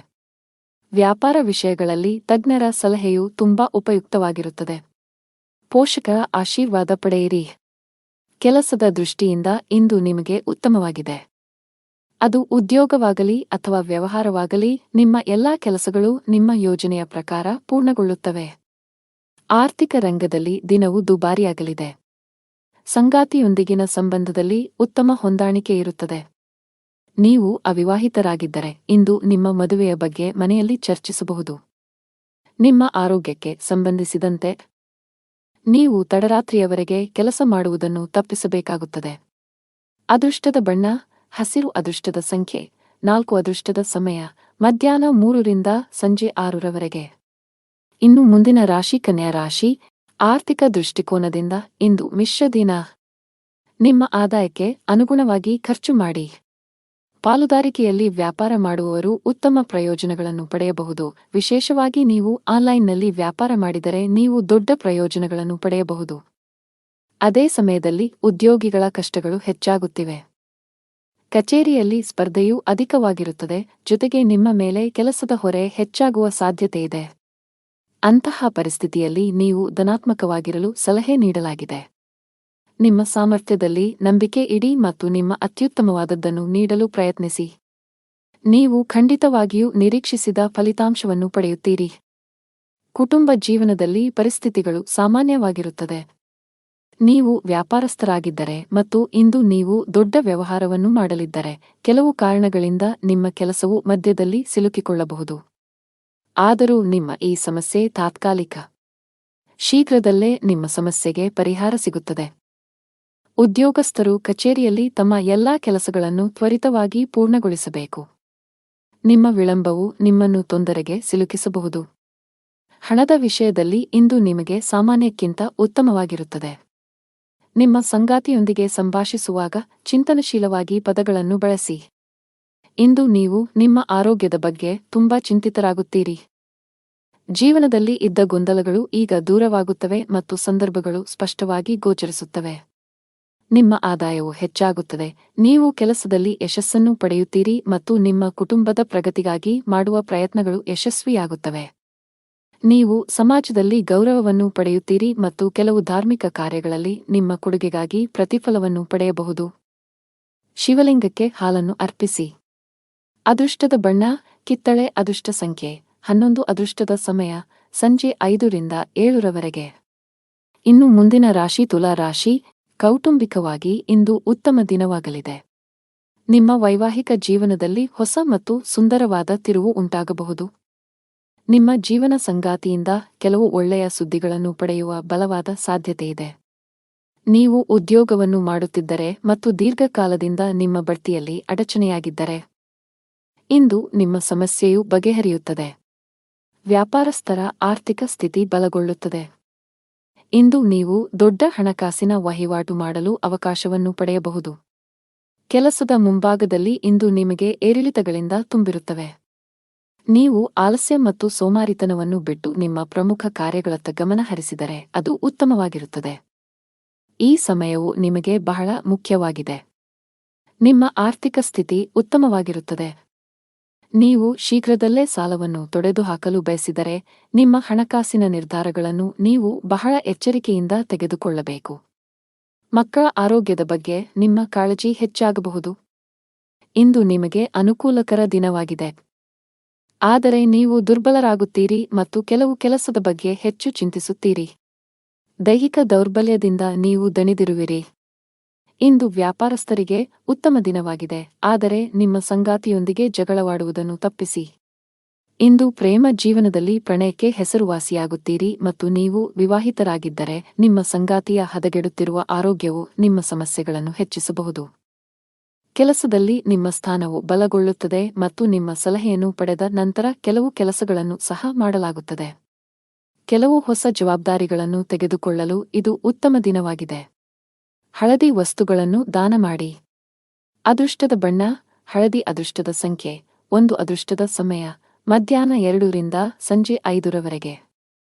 ವ್ಯಾಪಾರ ವಿಷಯಗಳಲ್ಲಿ ತಜ್ಞರ ಸಲಹೆಯು ತುಂಬಾ ಉಪಯುಕ್ತವಾಗಿರುತ್ತದೆ. ಪೋಷಕರ ಆಶೀರ್ವಾದ ಪಡೆಯಿರಿ. ಕೆಲಸದ ದೃಷ್ಟಿಯಿಂದ ಇಂದು ನಿಮಗೆ ಉತ್ತಮವಾಗಿದೆ. ಅದು ಉದ್ಯೋಗವಾಗಲಿ ಅಥವಾ ವ್ಯವಹಾರವಾಗಲಿ, ನಿಮ್ಮ ಎಲ್ಲಾ ಕೆಲಸಗಳು ನಿಮ್ಮ ಯೋಜನೆಯ ಪ್ರಕಾರ ಪೂರ್ಣಗೊಳ್ಳುತ್ತವೆ. ಆರ್ಥಿಕ ರಂಗದಲ್ಲಿ ದಿನವು ದುಬಾರಿಯಾಗಲಿದೆ. ಸಂಗಾತಿಯೊಂದಿಗಿನ ಸಂಬಂಧದಲ್ಲಿ ಉತ್ತಮ ಹೊಂದಾಣಿಕೆ ಇರುತ್ತದೆ. ನೀವು ಅವಿವಾಹಿತರಾಗಿದ್ದರೆ ಇಂದು ನಿಮ್ಮ ಮದುವೆಯ ಬಗ್ಗೆ ಮನೆಯಲ್ಲಿ ಚರ್ಚಿಸಬಹುದು. ನಿಮ್ಮ ಆರೋಗ್ಯಕ್ಕೆ ಸಂಬಂಧಿಸಿದಂತೆ ನೀವು ತಡರಾತ್ರಿಯವರೆಗೆ ಕೆಲಸ ಮಾಡುವುದನ್ನು ತಪ್ಪಿಸಬೇಕಾಗುತ್ತದೆ. ಅದೃಷ್ಟದ ಬಣ್ಣ ಹಸಿರು. ಅದೃಷ್ಟದ ಸಂಖ್ಯೆ 4. ಅದೃಷ್ಟದ ಸಮಯ ಮಧ್ಯಾಹ್ನ 3 ರಿಂದ ಸಂಜೆ 6 ರವರೆಗೆ. ಇನ್ನು ಮುಂದಿನ ರಾಶಿ ಕನ್ಯಾ ರಾಶಿ. ಆರ್ಥಿಕ ದೃಷ್ಟಿಕೋನದಿಂದ ಇಂದು ಮಿಶ್ರ ದಿನ. ನಿಮ್ಮ ಆದಾಯಕ್ಕೆ ಅನುಗುಣವಾಗಿ ಖರ್ಚು ಮಾಡಿ. ಪಾಲುದಾರಿಕೆಯಲ್ಲಿ ವ್ಯಾಪಾರ ಮಾಡುವವರು ಉತ್ತಮ ಪ್ರಯೋಜನಗಳನ್ನು ಪಡೆಯಬಹುದು. ವಿಶೇಷವಾಗಿ ನೀವು ಆನ್ಲೈನ್ನಲ್ಲಿ ವ್ಯಾಪಾರ ಮಾಡಿದರೆ ನೀವು ದೊಡ್ಡ ಪ್ರಯೋಜನಗಳನ್ನು ಪಡೆಯಬಹುದು. ಅದೇ ಸಮಯದಲ್ಲಿ ಉದ್ಯೋಗಿಗಳ ಕಷ್ಟಗಳು ಹೆಚ್ಚಾಗುತ್ತಿವೆ. ಕಚೇರಿಯಲ್ಲಿ ಸ್ಪರ್ಧೆಯೂ ಅಧಿಕವಾಗಿರುತ್ತದೆ. ಜೊತೆಗೆ ನಿಮ್ಮ ಮೇಲೆ ಕೆಲಸದ ಹೊರೆ ಹೆಚ್ಚಾಗುವ ಸಾಧ್ಯತೆಯಿದೆ. ಅಂತಹ ಪರಿಸ್ಥಿತಿಯಲ್ಲಿ ನೀವು ಧನಾತ್ಮಕವಾಗಿರಲು ಸಲಹೆ ನೀಡಲಾಗಿದೆ. ನಿಮ್ಮ ಸಾಮರ್ಥ್ಯದಲ್ಲಿ ನಂಬಿಕೆ ಇಡಿ ಮತ್ತು ನಿಮ್ಮ ಅತ್ಯುತ್ತಮವಾದದ್ದನ್ನು ನೀಡಲು ಪ್ರಯತ್ನಿಸಿ. ನೀವು ಖಂಡಿತವಾಗಿಯೂ ನಿರೀಕ್ಷಿಸಿದ ಫಲಿತಾಂಶವನ್ನು ಪಡೆಯುತ್ತೀರಿ. ಕುಟುಂಬ ಜೀವನದಲ್ಲಿ ಪರಿಸ್ಥಿತಿಗಳು ಸಾಮಾನ್ಯವಾಗಿರುತ್ತದೆ. ನೀವು ವ್ಯಾಪಾರಸ್ಥರಾಗಿದ್ದರೆ ಮತ್ತು ಇಂದು ನೀವು ದೊಡ್ಡ ವ್ಯವಹಾರವನ್ನು ಮಾಡಲಿದ್ದರೆ ಕೆಲವು ಕಾರಣಗಳಿಂದ ನಿಮ್ಮ ಕೆಲಸವು ಮಧ್ಯದಲ್ಲಿ ಸಿಲುಕಿಕೊಳ್ಳಬಹುದು. ಆದರೂ ನಿಮ್ಮ ಈ ಸಮಸ್ಯೆ ತಾತ್ಕಾಲಿಕ. ಶೀಘ್ರದಲ್ಲೇ ನಿಮ್ಮ ಸಮಸ್ಯೆಗೆ ಪರಿಹಾರ ಸಿಗುತ್ತದೆ. ಉದ್ಯೋಗಸ್ಥರು ಕಚೇರಿಯಲ್ಲಿ ತಮ್ಮ ಎಲ್ಲಾ ಕೆಲಸಗಳನ್ನು ತ್ವರಿತವಾಗಿ ಪೂರ್ಣಗೊಳಿಸಬೇಕು. ನಿಮ್ಮ ವಿಳಂಬವು ನಿಮ್ಮನ್ನು ತೊಂದರೆಗೆ ಸಿಲುಕಿಸಬಹುದು. ಹಣದ ವಿಷಯದಲ್ಲಿ ಇಂದು ನಿಮಗೆ ಸಾಮಾನ್ಯಕ್ಕಿಂತ ಉತ್ತಮವಾಗಿರುತ್ತದೆ. ನಿಮ್ಮ ಸಂಗಾತಿಯೊಂದಿಗೆ ಸಂಭಾಷಿಸುವಾಗ ಚಿಂತನಶೀಲವಾಗಿ ಪದಗಳನ್ನು ಬಳಸಿ. ಇಂದು ನೀವು ನಿಮ್ಮ ಆರೋಗ್ಯದ ಬಗ್ಗೆ ತುಂಬಾ ಚಿಂತಿತರಾಗುತ್ತೀರಿ. ಜೀವನದಲ್ಲಿ ಇದ್ದ ಗೊಂದಲಗಳು ಈಗ ದೂರವಾಗುತ್ತವೆ ಮತ್ತು ಸಂದರ್ಭಗಳು ಸ್ಪಷ್ಟವಾಗಿ ಗೋಚರಿಸುತ್ತವೆ. ನಿಮ್ಮ ಆದಾಯವು ಹೆಚ್ಚಾಗುತ್ತದೆ. ನೀವು ಕೆಲಸದಲ್ಲಿ ಯಶಸ್ಸನ್ನು ಪಡೆಯುತ್ತೀರಿ ಮತ್ತು ನಿಮ್ಮ ಕುಟುಂಬದ ಪ್ರಗತಿಗಾಗಿ ಮಾಡುವ ಪ್ರಯತ್ನಗಳು ಯಶಸ್ವಿಯಾಗುತ್ತವೆ. ನೀವು ಸಮಾಜದಲ್ಲಿ ಗೌರವವನ್ನು ಪಡೆಯುತ್ತೀರಿ ಮತ್ತು ಕೆಲವು ಧಾರ್ಮಿಕ ಕಾರ್ಯಗಳಲ್ಲಿ ನಿಮ್ಮ ಕೊಡುಗೆಗಾಗಿ ಪ್ರತಿಫಲವನ್ನು ಪಡೆಯಬಹುದು. ಶಿವಲಿಂಗಕ್ಕೆ ಹಾಲನ್ನು ಅರ್ಪಿಸಿ. ಅದೃಷ್ಟದ ಬಣ್ಣ ಕಿತ್ತಳೆ. ಅದೃಷ್ಟ ಸಂಖ್ಯೆ 11. ಅದೃಷ್ಟದ ಸಮಯ ಸಂಜೆ 5 ರಿಂದ 7 ರವರೆಗೆ. ಇನ್ನು ಮುಂದಿನ ರಾಶಿ ತುಲಾ ರಾಶಿ. ಕೌಟುಂಬಿಕವಾಗಿ ಇಂದು ಉತ್ತಮ ದಿನವಾಗಲಿದೆ. ನಿಮ್ಮ ವೈವಾಹಿಕ ಜೀವನದಲ್ಲಿ ಹೊಸ ಮತ್ತು ಸುಂದರವಾದ ತಿರುವು ಉಂಟಾಗಬಹುದು. ನಿಮ್ಮ ಜೀವನ ಸಂಗಾತಿಯಿಂದ ಕೆಲವು ಒಳ್ಳೆಯ ಸುದ್ದಿಗಳನ್ನು ಪಡೆಯುವ ಬಲವಾದ ಸಾಧ್ಯತೆಯಿದೆ. ನೀವು ಉದ್ಯೋಗವನ್ನು ಮಾಡುತ್ತಿದ್ದರೆ ಮತ್ತು ದೀರ್ಘಕಾಲದಿಂದ ನಿಮ್ಮ ಬಡ್ತಿಯಲ್ಲಿ ಅಡಚಣೆಯಾಗಿದ್ದರೆ ಇಂದು ನಿಮ್ಮ ಸಮಸ್ಯೆಯು ಬಗೆಹರಿಯುತ್ತದೆ. ವ್ಯಾಪಾರಸ್ಥರ ಆರ್ಥಿಕ ಸ್ಥಿತಿ ಬಲಗೊಳ್ಳುತ್ತದೆ. ಇಂದು ನೀವು ದೊಡ್ಡ ಹಣಕಾಸಿನ ವಹಿವಾಟು ಮಾಡಲು ಅವಕಾಶವನ್ನು ಪಡೆಯಬಹುದು. ಕೆಲಸದ ಮುಂಭಾಗದಲ್ಲಿ ಇಂದು ನಿಮಗೆ ಏರಿಳಿತಗಳಿಂದ ತುಂಬಿರುತ್ತವೆ. ನೀವು ಆಲಸ್ಯ ಮತ್ತು ಸೋಮಾರಿತನವನ್ನು ಬಿಟ್ಟು ನಿಮ್ಮ ಪ್ರಮುಖ ಕಾರ್ಯಗಳತ್ತ ಗಮನ ಹರಿಸಿದರೆ ಅದು ಉತ್ತಮವಾಗಿರುತ್ತದೆ. ಈ ಸಮಯವು ನಿಮಗೆ ಬಹಳ ಮುಖ್ಯವಾಗಿದೆ. ನಿಮ್ಮ ಆರ್ಥಿಕ ಸ್ಥಿತಿ ಉತ್ತಮವಾಗಿರುತ್ತದೆ. ನೀವು ಶೀಘ್ರದಲ್ಲೇ ಸಾಲವನ್ನು ತೊಡೆದುಹಾಕಲು ಬಯಸಿದರೆ ನಿಮ್ಮ ಹಣಕಾಸಿನ ನಿರ್ಧಾರಗಳನ್ನು ನೀವು ಬಹಳ ಎಚ್ಚರಿಕೆಯಿಂದ ತೆಗೆದುಕೊಳ್ಳಬೇಕು. ಮಕ್ಕಳ ಆರೋಗ್ಯದ ಬಗ್ಗೆ ನಿಮ್ಮ ಕಾಳಜಿ ಹೆಚ್ಚಾಗಬಹುದು. ಇಂದು ನಿಮಗೆ ಅನುಕೂಲಕರ ದಿನವಾಗಿದೆ. ಆದರೆ ನೀವು ದುರ್ಬಲರಾಗುತ್ತೀರಿ ಮತ್ತು ಕೆಲವು ಕೆಲಸದ ಬಗ್ಗೆ ಹೆಚ್ಚು ಚಿಂತಿಸುತ್ತೀರಿ. ದೈಹಿಕ ದೌರ್ಬಲ್ಯದಿಂದ ನೀವು ದಣಿದಿರುವಿರಿ. ಇಂದು ವ್ಯಾಪಾರಸ್ಥರಿಗೆ ಉತ್ತಮ ದಿನವಾಗಿದೆ, ಆದರೆ ನಿಮ್ಮ ಸಂಗಾತಿಯೊಂದಿಗೆ ಜಗಳವಾಡುವುದನ್ನು ತಪ್ಪಿಸಿ. ಇಂದು ಪ್ರೇಮ ಜೀವನದಲ್ಲಿ ಪ್ರಣಯಕ್ಕೆ ಹೆಸರುವಾಸಿಯಾಗುತ್ತೀರಿ ಮತ್ತು ನೀವು ವಿವಾಹಿತರಾಗಿದ್ದರೆ ನಿಮ್ಮ ಸಂಗಾತಿಯ ಹದಗೆಡುತ್ತಿರುವ ಆರೋಗ್ಯವು ನಿಮ್ಮ ಸಮಸ್ಯೆಗಳನ್ನು ಹೆಚ್ಚಿಸಬಹುದು. ಕೆಲಸದಲ್ಲಿ ನಿಮ್ಮ ಸ್ಥಾನವು ಬಲಗೊಳ್ಳುತ್ತದೆ ಮತ್ತು ನಿಮ್ಮ ಸಲಹೆಯನ್ನು ಪಡೆದ ನಂತರ ಕೆಲವು ಕೆಲಸಗಳನ್ನು ಸಹ ಮಾಡಲಾಗುತ್ತದೆ. ಕೆಲವು ಹೊಸ ಜವಾಬ್ದಾರಿಗಳನ್ನು ತೆಗೆದುಕೊಳ್ಳಲು ಇದು ಉತ್ತಮ ದಿನವಾಗಿದೆ. ಹಳದಿ ವಸ್ತುಗಳನ್ನು ದಾನ ಮಾಡಿ. ಅದೃಷ್ಟದ ಬಣ್ಣ ಹಳದಿ. ಅದೃಷ್ಟದ ಸಂಖ್ಯೆ 1. ಅದೃಷ್ಟದ ಸಮಯ ಮಧ್ಯಾಹ್ನ 2 ರಿಂದ ಸಂಜೆ 5 ರವರೆಗೆ.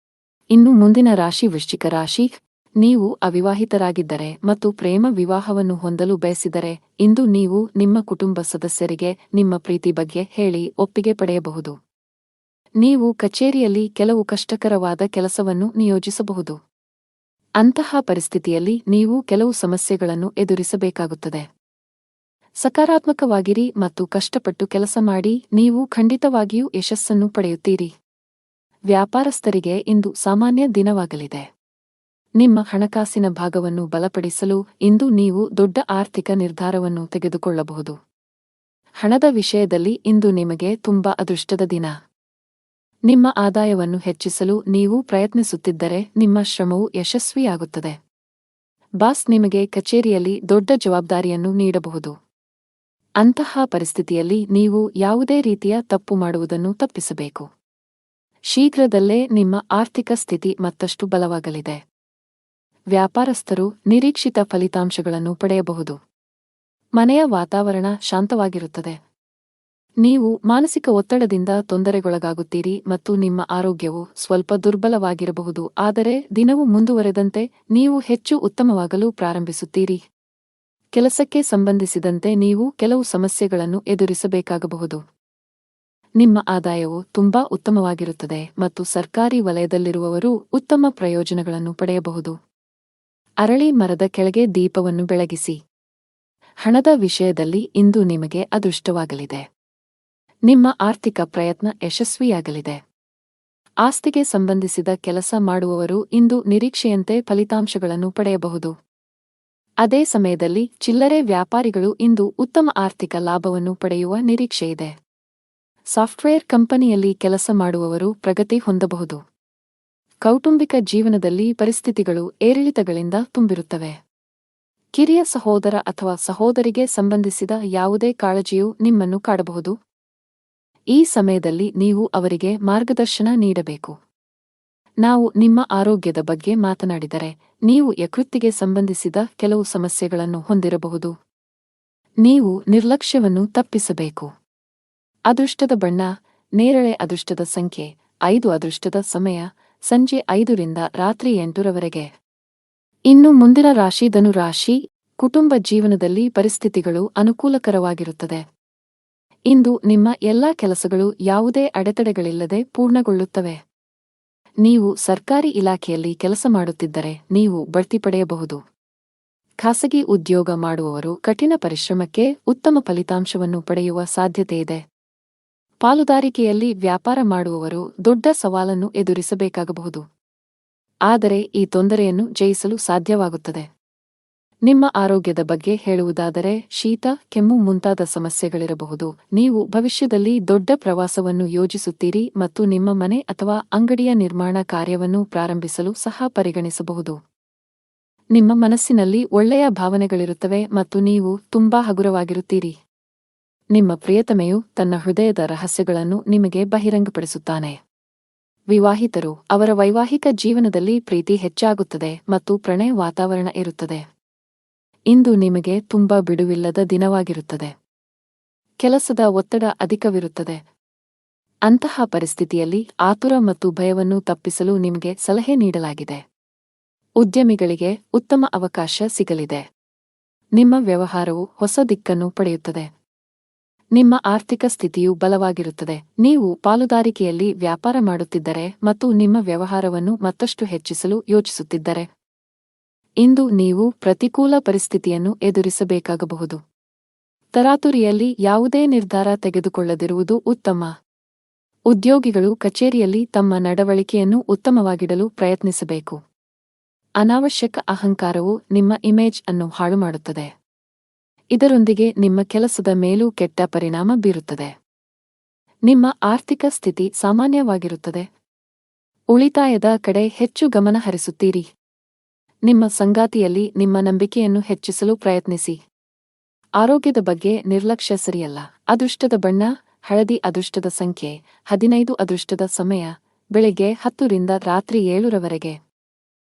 ಇನ್ನು ಮುಂದಿನ ರಾಶಿ ವೃಶ್ಚಿಕ ರಾಶಿ. ನೀವು ಅವಿವಾಹಿತರಾಗಿದ್ದರೆ ಮತ್ತು ಪ್ರೇಮ ವಿವಾಹವನ್ನು ಹೊಂದಲು ಬಯಸಿದರೆ ಇಂದು ನೀವು ನಿಮ್ಮ ಕುಟುಂಬ ಸದಸ್ಯರಿಗೆ ನಿಮ್ಮ ಪ್ರೀತಿ ಬಗ್ಗೆ ಹೇಳಿ ಒಪ್ಪಿಗೆ ಪಡೆಯಬಹುದು. ನೀವು ಕಚೇರಿಯಲ್ಲಿ ಕೆಲವು ಕಷ್ಟಕರವಾದ ಕೆಲಸವನ್ನು ನಿಯೋಜಿಸಬಹುದು. ಅಂತಹ ಪರಿಸ್ಥಿತಿಯಲ್ಲಿ ನೀವು ಕೆಲವು ಸಮಸ್ಯೆಗಳನ್ನು ಎದುರಿಸಬೇಕಾಗುತ್ತದೆ. ಸಕಾರಾತ್ಮಕವಾಗಿರಿ ಮತ್ತು ಕಷ್ಟಪಟ್ಟು ಕೆಲಸ ಮಾಡಿ. ನೀವು ಖಂಡಿತವಾಗಿಯೂ ಯಶಸ್ಸನ್ನು ಪಡೆಯುತ್ತೀರಿ. ವ್ಯಾಪಾರಸ್ಥರಿಗೆ ಇಂದು ಸಾಮಾನ್ಯ ದಿನವಾಗಲಿದೆ. ನಿಮ್ಮ ಹಣಕಾಸಿನ ಭಾಗವನ್ನು ಬಲಪಡಿಸಲು ಇಂದು ನೀವು ದೊಡ್ಡ ಆರ್ಥಿಕ ನಿರ್ಧಾರವನ್ನು ತೆಗೆದುಕೊಳ್ಳಬಹುದು. ಹಣದ ವಿಷಯದಲ್ಲಿ ಇಂದು ನಿಮಗೆ ತುಂಬಾ ಅದೃಷ್ಟದ ದಿನ. ನಿಮ್ಮ ಆದಾಯವನ್ನು ಹೆಚ್ಚಿಸಲು ನೀವು ಪ್ರಯತ್ನಿಸುತ್ತಿದ್ದರೆ ನಿಮ್ಮ ಶ್ರಮವು ಯಶಸ್ವಿಯಾಗುತ್ತದೆ. ಬಾಸ್ ನಿಮಗೆ ಕಚೇರಿಯಲ್ಲಿ ದೊಡ್ಡ ಜವಾಬ್ದಾರಿಯನ್ನು ನೀಡಬಹುದು. ಅಂತಹ ಪರಿಸ್ಥಿತಿಯಲ್ಲಿ ನೀವು ಯಾವುದೇ ರೀತಿಯ ತಪ್ಪು ಮಾಡುವುದನ್ನು ತಪ್ಪಿಸಬೇಕು. ಶೀಘ್ರದಲ್ಲೇ ನಿಮ್ಮ ಆರ್ಥಿಕ ಸ್ಥಿತಿ ಮತ್ತಷ್ಟು ಬಲವಾಗಲಿದೆ. ವ್ಯಾಪಾರಸ್ಥರು ನಿರೀಕ್ಷಿತ ಫಲಿತಾಂಶಗಳನ್ನು ಪಡೆಯಬಹುದು. ಮನೆಯ ವಾತಾವರಣ ಶಾಂತವಾಗಿರುತ್ತದೆ. ನೀವು ಮಾನಸಿಕ ಒತ್ತಡದಿಂದ ತೊಂದರೆಗೊಳಗಾಗುತ್ತೀರಿ ಮತ್ತು ನಿಮ್ಮ ಆರೋಗ್ಯವು ಸ್ವಲ್ಪ ದುರ್ಬಲವಾಗಿರಬಹುದು, ಆದರೆ ದಿನವು ಮುಂದುವರೆದಂತೆ ನೀವು ಹೆಚ್ಚು ಉತ್ತಮವಾಗಲು ಪ್ರಾರಂಭಿಸುತ್ತೀರಿ. ಕೆಲಸಕ್ಕೆ ಸಂಬಂಧಿಸಿದಂತೆ ನೀವು ಕೆಲವು ಸಮಸ್ಯೆಗಳನ್ನು ಎದುರಿಸಬೇಕಾಗಬಹುದು. ನಿಮ್ಮ ಆದಾಯವು ತುಂಬಾ ಉತ್ತಮವಾಗಿರುತ್ತದೆ ಮತ್ತು ಸರ್ಕಾರಿ ವಲಯದಲ್ಲಿರುವವರು ಉತ್ತಮ ಪ್ರಯೋಜನಗಳನ್ನು ಪಡೆಯಬಹುದು. ಅರಳಿ ಮರದ ಕೆಳಗೆ ದೀಪವನ್ನು ಬೆಳಗಿಸಿ. ಹಣದ ವಿಷಯದಲ್ಲಿ ಇಂದು ನಿಮಗೆ ಅದೃಷ್ಟವಾಗಲಿದೆ. ನಿಮ್ಮ ಆರ್ಥಿಕ ಪ್ರಯತ್ನ ಯಶಸ್ವಿಯಾಗಲಿದೆ. ಆಸ್ತಿಗೆ ಸಂಬಂಧಿಸಿದ ಕೆಲಸ ಮಾಡುವವರು ಇಂದು ನಿರೀಕ್ಷೆಯಂತೆ ಫಲಿತಾಂಶಗಳನ್ನು ಪಡೆಯಬಹುದು. ಅದೇ ಸಮಯದಲ್ಲಿ ಚಿಲ್ಲರೆ ವ್ಯಾಪಾರಿಗಳು ಇಂದು ಉತ್ತಮ ಆರ್ಥಿಕ ಲಾಭವನ್ನು ಪಡೆಯುವ ನಿರೀಕ್ಷೆಯಿದೆ. ಸಾಫ್ಟ್ವೇರ್ ಕಂಪನಿಯಲ್ಲಿ ಕೆಲಸ ಮಾಡುವವರು ಪ್ರಗತಿ ಹೊಂದಬಹುದು. ಕೌಟುಂಬಿಕ ಜೀವನದಲ್ಲಿ ಪರಿಸ್ಥಿತಿಗಳು ಏರಿಳಿತಗಳಿಂದ ತುಂಬಿರುತ್ತವೆ. ಕಿರಿಯ ಸಹೋದರ ಅಥವಾ ಸಹೋದರಿಗೆ ಸಂಬಂಧಿಸಿದ ಯಾವುದೇ ಕಾಳಜಿಯು ನಿಮ್ಮನ್ನು ಕಾಡಬಹುದು. ಈ ಸಮಯದಲ್ಲಿ ನೀವು ಅವರಿಗೆ ಮಾರ್ಗದರ್ಶನ ನೀಡಬೇಕು. ನಾವು ನಿಮ್ಮ ಆರೋಗ್ಯದ ಬಗ್ಗೆ ಮಾತನಾಡಿದರೆ, ನೀವು ಯಕೃತ್ತಿಗೆ ಸಂಬಂಧಿಸಿದ ಕೆಲವು ಸಮಸ್ಯೆಗಳನ್ನು ಹೊಂದಿರಬಹುದು. ನೀವು ನಿರ್ಲಕ್ಷ್ಯವನ್ನು ತಪ್ಪಿಸಬೇಕು. ಅದೃಷ್ಟದ ಬಣ್ಣ ನೇರಳೆ. ಅದೃಷ್ಟದ ಸಂಖ್ಯೆ 5. ಅದೃಷ್ಟದ ಸಮಯ ಸಂಜೆ 5 ರಿಂದ ರಾತ್ರಿ 8 ರವರೆಗೆ. ಇನ್ನು ಮುಂದಿನ ರಾಶಿ ಧನು ರಾಶಿ. ಕುಟುಂಬ ಜೀವನದಲ್ಲಿ ಪರಿಸ್ಥಿತಿಗಳು ಅನುಕೂಲಕರವಾಗಿರುತ್ತದೆ. ಇಂದು ನಿಮ್ಮ ಎಲ್ಲಾ ಕೆಲಸಗಳು ಯಾವುದೇ ಅಡೆತಡೆಗಳಿಲ್ಲದೆ ಪೂರ್ಣಗೊಳ್ಳುತ್ತವೆ. ನೀವು ಸರ್ಕಾರಿ ಇಲಾಖೆಯಲ್ಲಿ ಕೆಲಸ ಮಾಡುತ್ತಿದ್ದರೆ ನೀವು ಬಡ್ತಿ ಪಡೆಯಬಹುದು. ಖಾಸಗಿ ಉದ್ಯೋಗ ಮಾಡುವವರು ಕಠಿಣ ಪರಿಶ್ರಮಕ್ಕೆ ಉತ್ತಮ ಫಲಿತಾಂಶವನ್ನು ಪಡೆಯುವ ಸಾಧ್ಯತೆಯಿದೆ. ಪಾಲುದಾರಿಕೆಯಲ್ಲಿ ವ್ಯಾಪಾರ ಮಾಡುವವರು ದೊಡ್ಡ ಸವಾಲನ್ನು ಎದುರಿಸಬೇಕಾಗಬಹುದು. ಆದರೆ ಈ ತೊಂದರೆಯನ್ನು ಜಯಿಸಲು ಸಾಧ್ಯವಾಗುತ್ತದೆ. ನಿಮ್ಮ ಆರೋಗ್ಯದ ಬಗ್ಗೆ ಹೇಳುವುದಾದರೆ, ಶೀತ, ಕೆಮ್ಮು ಮುಂತಾದ ಸಮಸ್ಯೆಗಳಿರಬಹುದು. ನೀವು ಭವಿಷ್ಯದಲ್ಲಿ ದೊಡ್ಡ ಪ್ರವಾಸವನ್ನು ಯೋಜಿಸುತ್ತೀರಿ ಮತ್ತು ನಿಮ್ಮ ಮನೆ ಅಥವಾ ಅಂಗಡಿಯ ನಿರ್ಮಾಣ ಕಾರ್ಯವನ್ನು ಪ್ರಾರಂಭಿಸಲು ಸಹ ಪರಿಗಣಿಸಬಹುದು. ನಿಮ್ಮ ಮನಸ್ಸಿನಲ್ಲಿ ಒಳ್ಳೆಯ ಭಾವನೆಗಳಿರುತ್ತವೆ ಮತ್ತು ನೀವು ತುಂಬಾ ಹಗುರವಾಗಿರುತ್ತೀರಿ. ನಿಮ್ಮ ಪ್ರಿಯತಮೆಯು ತನ್ನ ಹೃದಯದ ರಹಸ್ಯಗಳನ್ನು ನಿಮಗೆ ಬಹಿರಂಗಪಡಿಸುತ್ತಾನೆ. ವಿವಾಹಿತರು ಅವರ ವೈವಾಹಿಕ ಜೀವನದಲ್ಲಿ ಪ್ರೀತಿ ಹೆಚ್ಚಾಗುತ್ತದೆ ಮತ್ತು ಪ್ರಣಯ ವಾತಾವರಣ ಇರುತ್ತದೆ. ಇಂದು ನಿಮಗೆ ತುಂಬಾ ಬಿಡುವಿಲ್ಲದ ದಿನವಾಗಿರುತ್ತದೆ. ಕೆಲಸದ ಒತ್ತಡ ಅಧಿಕವಿರುತ್ತದೆ. ಅಂತಹ ಪರಿಸ್ಥಿತಿಯಲ್ಲಿ ಆತುರ ಮತ್ತು ಭಯವನ್ನು ತಪ್ಪಿಸಲು ನಿಮಗೆ ಸಲಹೆ ನೀಡಲಾಗಿದೆ. ಉದ್ಯಮಿಗಳಿಗೆ ಉತ್ತಮ ಅವಕಾಶ ಸಿಗಲಿದೆ. ನಿಮ್ಮ ವ್ಯವಹಾರವು ಹೊಸ ದಿಕ್ಕನ್ನು ಪಡೆಯುತ್ತದೆ. ನಿಮ್ಮ ಆರ್ಥಿಕ ಸ್ಥಿತಿಯು ಬಲವಾಗಿರುತ್ತದೆ. ನೀವು ಪಾಲುದಾರಿಕೆಯಲ್ಲಿ ವ್ಯಾಪಾರ ಮಾಡುತ್ತಿದ್ದರೆ ಮತ್ತು ನಿಮ್ಮ ವ್ಯವಹಾರವನ್ನು ಮತ್ತಷ್ಟು ಹೆಚ್ಚಿಸಲು ಯೋಚಿಸುತ್ತಿದ್ದರೆ, ಇಂದು ನೀವು ಪ್ರತಿಕೂಲ ಪರಿಸ್ಥಿತಿಯನ್ನು ಎದುರಿಸಬೇಕಾಗಬಹುದು. ತರಾತುರಿಯಲ್ಲಿ ಯಾವುದೇ ನಿರ್ಧಾರ ತೆಗೆದುಕೊಳ್ಳದಿರುವುದು ಉತ್ತಮ. ಉದ್ಯೋಗಿಗಳು ಕಚೇರಿಯಲ್ಲಿ ತಮ್ಮ ನಡವಳಿಕೆಯನ್ನು ಉತ್ತಮವಾಗಿಡಲು ಪ್ರಯತ್ನಿಸಬೇಕು. ಅನಾವಶ್ಯಕ ಅಹಂಕಾರವು ನಿಮ್ಮ ಇಮೇಜ್ ಅನ್ನು ಹಾಳುಮಾಡುತ್ತದೆ. ಇದರೊಂದಿಗೆ ನಿಮ್ಮ ಕೆಲಸದ ಮೇಲೂ ಕೆಟ್ಟ ಪರಿಣಾಮ ಬೀರುತ್ತದೆ. ನಿಮ್ಮ ಆರ್ಥಿಕ ಸ್ಥಿತಿ ಸಾಮಾನ್ಯವಾಗಿರುತ್ತದೆ. ಉಳಿತಾಯದ ಕಡೆ ಹೆಚ್ಚು ಗಮನ ಹರಿಸುತ್ತೀರಿ. ನಿಮ್ಮ ಸಂಗಾತಿಯಲ್ಲಿ ನಿಮ್ಮ ನಂಬಿಕೆಯನ್ನು ಹೆಚ್ಚಿಸಲು ಪ್ರಯತ್ನಿಸಿ. ಆರೋಗ್ಯದ ಬಗ್ಗೆ ನಿರ್ಲಕ್ಷ್ಯ ಸರಿಯಲ್ಲ. ಅದೃಷ್ಟದ ಬಣ್ಣ ಹಳದಿ. ಅದೃಷ್ಟದ ಸಂಖ್ಯೆ 15. ಅದೃಷ್ಟದ ಸಮಯ ಬೆಳಿಗ್ಗೆ 10 ರಿಂದ ರಾತ್ರಿ 7 ರವರೆಗೆ.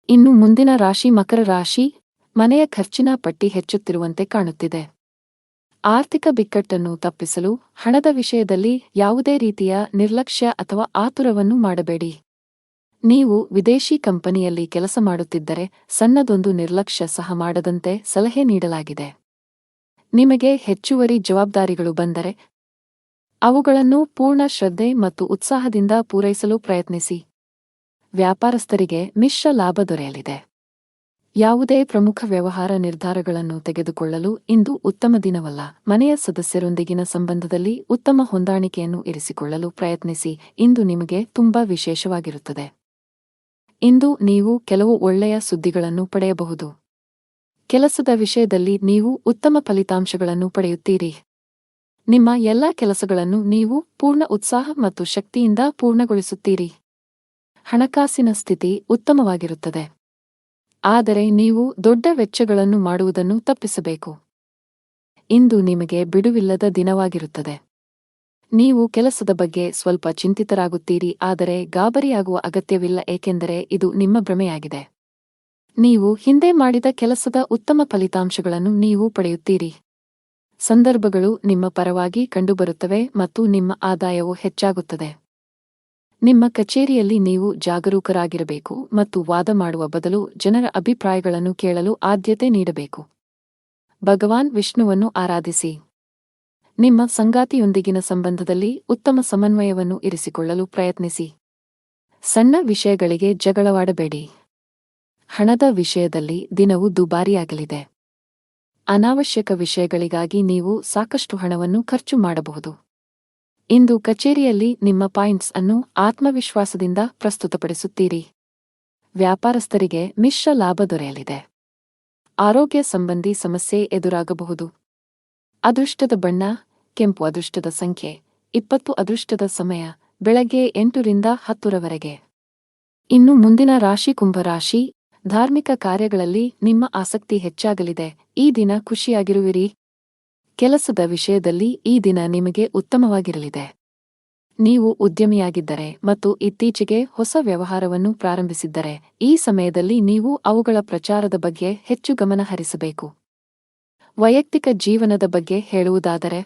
ಇನ್ನು ಮುಂದಿನ ರಾಶಿ ಮಕರ ರಾಶಿ. ಮನೆಯ ಖರ್ಚಿನ ಪಟ್ಟಿ ಹೆಚ್ಚುತ್ತಿರುವಂತೆ ಕಾಣುತ್ತಿದೆ. ಆರ್ಥಿಕ ಬಿಕ್ಕಟ್ಟನ್ನು ತಪ್ಪಿಸಲು ಹಣದ ವಿಷಯದಲ್ಲಿ ಯಾವುದೇ ರೀತಿಯ ನಿರ್ಲಕ್ಷ್ಯ ಅಥವಾ ಆತುರವನ್ನು ಮಾಡಬೇಡಿ. ನೀವು ವಿದೇಶಿ ಕಂಪನಿಯಲ್ಲಿ ಕೆಲಸ ಮಾಡುತ್ತಿದ್ದರೆ ಸಣ್ಣದೊಂದು ನಿರ್ಲಕ್ಷ್ಯ ಸಹ ಮಾಡದಂತೆ ಸಲಹೆ ನೀಡಲಾಗಿದೆ. ನಿಮಗೆ ಹೆಚ್ಚುವರಿ ಜವಾಬ್ದಾರಿಗಳು ಬಂದರೆ ಅವುಗಳನ್ನು ಪೂರ್ಣ ಶ್ರದ್ಧೆ ಮತ್ತು ಉತ್ಸಾಹದಿಂದ ಪೂರೈಸಲು ಪ್ರಯತ್ನಿಸಿ. ವ್ಯಾಪಾರಸ್ಥರಿಗೆ ಮಿಶ್ರ ಲಾಭ ದೊರೆಯಲಿದೆ. ಯಾವುದೇ ಪ್ರಮುಖ ವ್ಯವಹಾರ ನಿರ್ಧಾರಗಳನ್ನು ತೆಗೆದುಕೊಳ್ಳಲು ಇಂದು ಉತ್ತಮ ದಿನವಲ್ಲ. ಮನೆಯ ಸದಸ್ಯರೊಂದಿಗಿನ ಸಂಬಂಧದಲ್ಲಿ ಉತ್ತಮ ಹೊಂದಾಣಿಕೆಯನ್ನು ಇರಿಸಿಕೊಳ್ಳಲು ಪ್ರಯತ್ನಿಸಿ. ಇಂದು ನಿಮಗೆ ತುಂಬಾ ವಿಶೇಷವಾಗಿರುತ್ತದೆ. ಇಂದು ನೀವು ಕೆಲವು ಒಳ್ಳೆಯ ಸುದ್ದಿಗಳನ್ನು ಪಡೆಯಬಹುದು. ಕೆಲಸದ ವಿಷಯದಲ್ಲಿ ನೀವು ಉತ್ತಮ ಫಲಿತಾಂಶಗಳನ್ನು ಪಡೆಯುತ್ತೀರಿ. ನಿಮ್ಮ ಎಲ್ಲಾ ಕೆಲಸಗಳನ್ನು ನೀವು ಪೂರ್ಣ ಉತ್ಸಾಹ ಮತ್ತು ಶಕ್ತಿಯಿಂದ ಪೂರ್ಣಗೊಳಿಸುತ್ತೀರಿ. ಹಣಕಾಸಿನ ಸ್ಥಿತಿ ಉತ್ತಮವಾಗಿರುತ್ತದೆ. ಆದರೆ ನೀವು ದೊಡ್ಡ ವೆಚ್ಚಗಳನ್ನು ಮಾಡುವುದನ್ನು ತಪ್ಪಿಸಬೇಕು. ಇಂದು ನಿಮಗೆ ಬಿಡುವಿಲ್ಲದ ದಿನವಾಗಿರುತ್ತದೆ. ನೀವು ಕೆಲಸದ ಬಗ್ಗೆ ಸ್ವಲ್ಪ ಚಿಂತಿತರಾಗುತ್ತೀರಿ, ಆದರೆ ಗಾಬರಿಯಾಗುವ ಅಗತ್ಯವಿಲ್ಲ, ಏಕೆಂದರೆ ಇದು ನಿಮ್ಮ ಭ್ರಮೆಯಾಗಿದೆ. ನೀವು ಹಿಂದೆ ಮಾಡಿದ ಕೆಲಸದ ಉತ್ತಮ ಫಲಿತಾಂಶಗಳನ್ನು ನೀವು ಪಡೆಯುತ್ತೀರಿ. ಸಂದರ್ಭಗಳು ನಿಮ್ಮ ಪರವಾಗಿ ಕಂಡುಬರುತ್ತವೆ ಮತ್ತು ನಿಮ್ಮ ಆದಾಯವು ಹೆಚ್ಚಾಗುತ್ತದೆ. ನಿಮ್ಮ ಕಚೇರಿಯಲ್ಲಿ ನೀವು ಜಾಗರೂಕರಾಗಿರಬೇಕು ಮತ್ತು ವಾದ ಮಾಡುವ ಬದಲು ಜನರ ಅಭಿಪ್ರಾಯಗಳನ್ನು ಕೇಳಲು ಆದ್ಯತೆ ನೀಡಬೇಕು. ಭಗವಾನ್ ವಿಷ್ಣುವನ್ನು ಆರಾಧಿಸಿ. ನಿಮ್ಮ ಸಂಗಾತಿಯೊಂದಿಗಿನ ಸಂಬಂಧದಲ್ಲಿ ಉತ್ತಮ ಸಮನ್ವಯವನ್ನು ಇರಿಸಿಕೊಳ್ಳಲು ಪ್ರಯತ್ನಿಸಿ. ಸಣ್ಣ ವಿಷಯಗಳಿಗೆ ಜಗಳವಾಡಬೇಡಿ. ಹಣದ ವಿಷಯದಲ್ಲಿ ದಿನವು ದುಬಾರಿಯಾಗಲಿದೆ. ಅನಾವಶ್ಯಕ ವಿಷಯಗಳಿಗಾಗಿ ನೀವು ಸಾಕಷ್ಟು ಹಣವನ್ನು ಖರ್ಚು ಮಾಡಬಹುದು. ಇಂದು ಕಚೇರಿಯಲ್ಲಿ ನಿಮ್ಮ ಪಾಯಿಂಟ್ಸ್ ಅನ್ನು ಆತ್ಮವಿಶ್ವಾಸದಿಂದ ಪ್ರಸ್ತುತಪಡಿಸುತ್ತೀರಿ. ವ್ಯಾಪಾರಸ್ಥರಿಗೆ ಮಿಶ್ರ ಲಾಭ ದೊರೆಯಲಿದೆ. ಆರೋಗ್ಯ ಸಂಬಂಧಿ ಸಮಸ್ಯೆ ಎದುರಾಗಬಹುದು. ಅದೃಷ್ಟದ ಬಣ್ಣ ಕೆಂಪು. ಅದೃಷ್ಟದ ಸಂಖ್ಯೆ 20. ಅದೃಷ್ಟದ ಸಮಯ ಬೆಳಗ್ಗೆ 8 ರಿಂದ 10 ರವರೆಗೆ. ಇನ್ನು ಮುಂದಿನ ರಾಶಿ ಕುಂಭರಾಶಿ. ಧಾರ್ಮಿಕ ಕಾರ್ಯಗಳಲ್ಲಿ ನಿಮ್ಮ ಆಸಕ್ತಿ ಹೆಚ್ಚಾಗಲಿದೆ. ಈ ದಿನ ಖುಷಿಯಾಗಿರುವಿರಿ. ಕೆಲಸದ ವಿಷಯದಲ್ಲಿ ಈ ದಿನ ನಿಮಗೆ ಉತ್ತಮವಾಗಿರಲಿದೆ. ನೀವು ಉದ್ಯಮಿಯಾಗಿದ್ದರೆ ಮತ್ತು ಇತ್ತೀಚೆಗೆ ಹೊಸ ವ್ಯವಹಾರವನ್ನು ಪ್ರಾರಂಭಿಸಿದ್ದರೆ ಈ ಸಮಯದಲ್ಲಿ ನೀವು ಅವುಗಳ ಪ್ರಚಾರದ ಬಗ್ಗೆ ಹೆಚ್ಚು ಗಮನ ಹರಿಸಬೇಕು. ವೈಯಕ್ತಿಕ ಜೀವನದ ಬಗ್ಗೆ ಹೇಳುವುದಾದರೆ,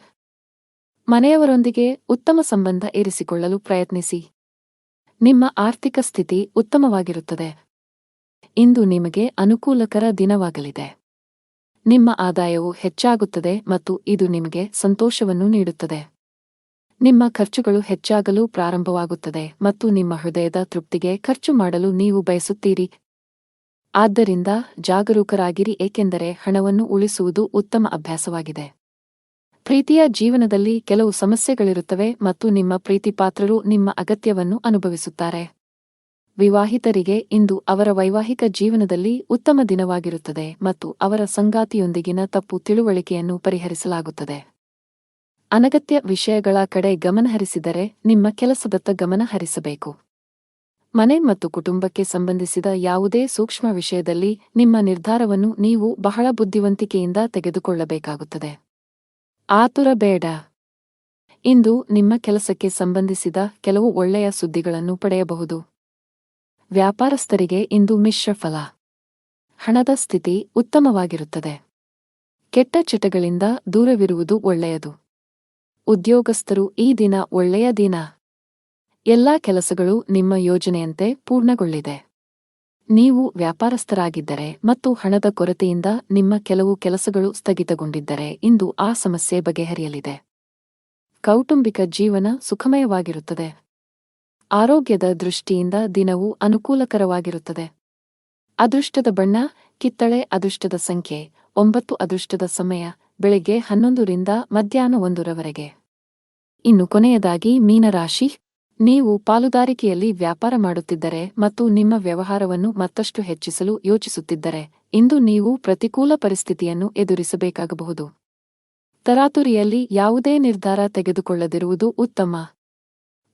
ಮನೆಯವರೊಂದಿಗೆ ಉತ್ತಮ ಸಂಬಂಧ ಇರಿಸಿಕೊಳ್ಳಲು ಪ್ರಯತ್ನಿಸಿ. ನಿಮ್ಮ ಆರ್ಥಿಕ ಸ್ಥಿತಿ ಉತ್ತಮವಾಗಿರುತ್ತದೆ. ಇಂದು ನಿಮಗೆ ಅನುಕೂಲಕರ ದಿನವಾಗಲಿದೆ. ನಿಮ್ಮ ಆದಾಯವು ಹೆಚ್ಚಾಗುತ್ತದೆ ಮತ್ತು ಇದು ನಿಮಗೆ ಸಂತೋಷವನ್ನು ನೀಡುತ್ತದೆ. ನಿಮ್ಮ ಖರ್ಚುಗಳು ಹೆಚ್ಚಾಗಲು ಪ್ರಾರಂಭವಾಗುತ್ತದೆ ಮತ್ತು ನಿಮ್ಮ ಹೃದಯದ ತೃಪ್ತಿಗೆ ಖರ್ಚು ಮಾಡಲು ನೀವು ಬಯಸುತ್ತೀರಿ. ಆದ್ದರಿಂದ ಜಾಗರೂಕರಾಗಿರಿ, ಏಕೆಂದರೆ ಹಣವನ್ನು ಉಳಿಸುವುದು ಉತ್ತಮ ಅಭ್ಯಾಸವಾಗಿದೆ. ಪ್ರೀತಿಯ ಜೀವನದಲ್ಲಿ ಕೆಲವು ಸಮಸ್ಯೆಗಳಿರುತ್ತವೆ ಮತ್ತು ನಿಮ್ಮ ಪ್ರೀತಿಪಾತ್ರರು ನಿಮ್ಮ ಅಗತ್ಯವನ್ನು ಅನುಭವಿಸುತ್ತಾರೆ. ವಿವಾಹಿತರಿಗೆ ಇಂದು ಅವರ ವೈವಾಹಿಕ ಜೀವನದಲ್ಲಿ ಉತ್ತಮ ದಿನವಾಗಿರುತ್ತದೆ ಮತ್ತು ಅವರ ಸಂಗಾತಿಯೊಂದಿಗಿನ ತಪ್ಪು ತಿಳುವಳಿಕೆಯನ್ನು ಪರಿಹರಿಸಲಾಗುತ್ತದೆ. ಅನಗತ್ಯ ವಿಷಯಗಳ ಕಡೆ ಗಮನಹರಿಸಿದರೆ ನಿಮ್ಮ ಕೆಲಸದತ್ತ ಗಮನ ಹರಿಸಬೇಕು. ಮನೆ ಮತ್ತು ಕುಟುಂಬಕ್ಕೆ ಸಂಬಂಧಿಸಿದ ಯಾವುದೇ ಸೂಕ್ಷ್ಮ ವಿಷಯದಲ್ಲಿ ನಿಮ್ಮ ನಿರ್ಧಾರವನ್ನು ನೀವು ಬಹಳ ಬುದ್ಧಿವಂತಿಕೆಯಿಂದ ತೆಗೆದುಕೊಳ್ಳಬೇಕಾಗುತ್ತದೆ. ಆತುರ ಬೇಡ. ಇಂದು ನಿಮ್ಮ ಕೆಲಸಕ್ಕೆ ಸಂಬಂಧಿಸಿದ ಕೆಲವು ಒಳ್ಳೆಯ ಸುದ್ದಿಗಳನ್ನು ಪಡೆಯಬಹುದು. ವ್ಯಾಪಾರಸ್ಥರಿಗೆ ಇಂದು ಮಿಶ್ರ ಫಲ. ಹಣದ ಸ್ಥಿತಿ ಉತ್ತಮವಾಗಿರುತ್ತದೆ. ಕೆಟ್ಟ ಚಟಗಳಿಂದ ದೂರವಿರುವುದು ಒಳ್ಳೆಯದು. ಉದ್ಯೋಗಸ್ಥರು ಈ ದಿನ ಒಳ್ಳೆಯ ದಿನ. ಎಲ್ಲಾ ಕೆಲಸಗಳು ನಿಮ್ಮ ಯೋಜನೆಯಂತೆ ಪೂರ್ಣಗೊಳ್ಳಿದೆ. ನೀವು ವ್ಯಾಪಾರಸ್ಥರಾಗಿದ್ದರೆ ಮತ್ತು ಹಣದ ಕೊರತೆಯಿಂದ ನಿಮ್ಮ ಕೆಲವು ಕೆಲಸಗಳು ಸ್ಥಗಿತಗೊಂಡಿದ್ದರೆ ಇಂದು ಆ ಸಮಸ್ಯೆ ಬಗೆಹರಿಯಲಿದೆ. ಕೌಟುಂಬಿಕ ಜೀವನ ಸುಖಮಯವಾಗಿರುತ್ತದೆ. ಆರೋಗ್ಯದ ದೃಷ್ಟಿಯಿಂದ ದಿನವು ಅನುಕೂಲಕರವಾಗಿರುತ್ತದೆ. ಅದೃಷ್ಟದ ಬಣ್ಣ ಕಿತ್ತಳೆ. ಅದೃಷ್ಟದ ಸಂಖ್ಯೆ 9. ಅದೃಷ್ಟದ ಸಮಯ ಬೆಳಗ್ಗೆ 11 ರಿಂದ ಮಧ್ಯಾಹ್ನ 1 ರವರೆಗೆ. ಇನ್ನು ಕೊನೆಯದಾಗಿ ಮೀನರಾಶಿ. ನೀವು ಪಾಲುದಾರಿಕೆಯಲ್ಲಿ ವ್ಯಾಪಾರ ಮಾಡುತ್ತಿದ್ದರೆ ಮತ್ತು ನಿಮ್ಮ ವ್ಯವಹಾರವನ್ನು ಮತ್ತಷ್ಟು ಹೆಚ್ಚಿಸಲು ಯೋಚಿಸುತ್ತಿದ್ದರೆ ಇಂದು ನೀವು ಪ್ರತಿಕೂಲ ಪರಿಸ್ಥಿತಿಯನ್ನು ಎದುರಿಸಬೇಕಾಗಬಹುದು. ತರಾತುರಿಯಲ್ಲಿ ಯಾವುದೇ ನಿರ್ಧಾರ ತೆಗೆದುಕೊಳ್ಳದಿರುವುದು ಉತ್ತಮ.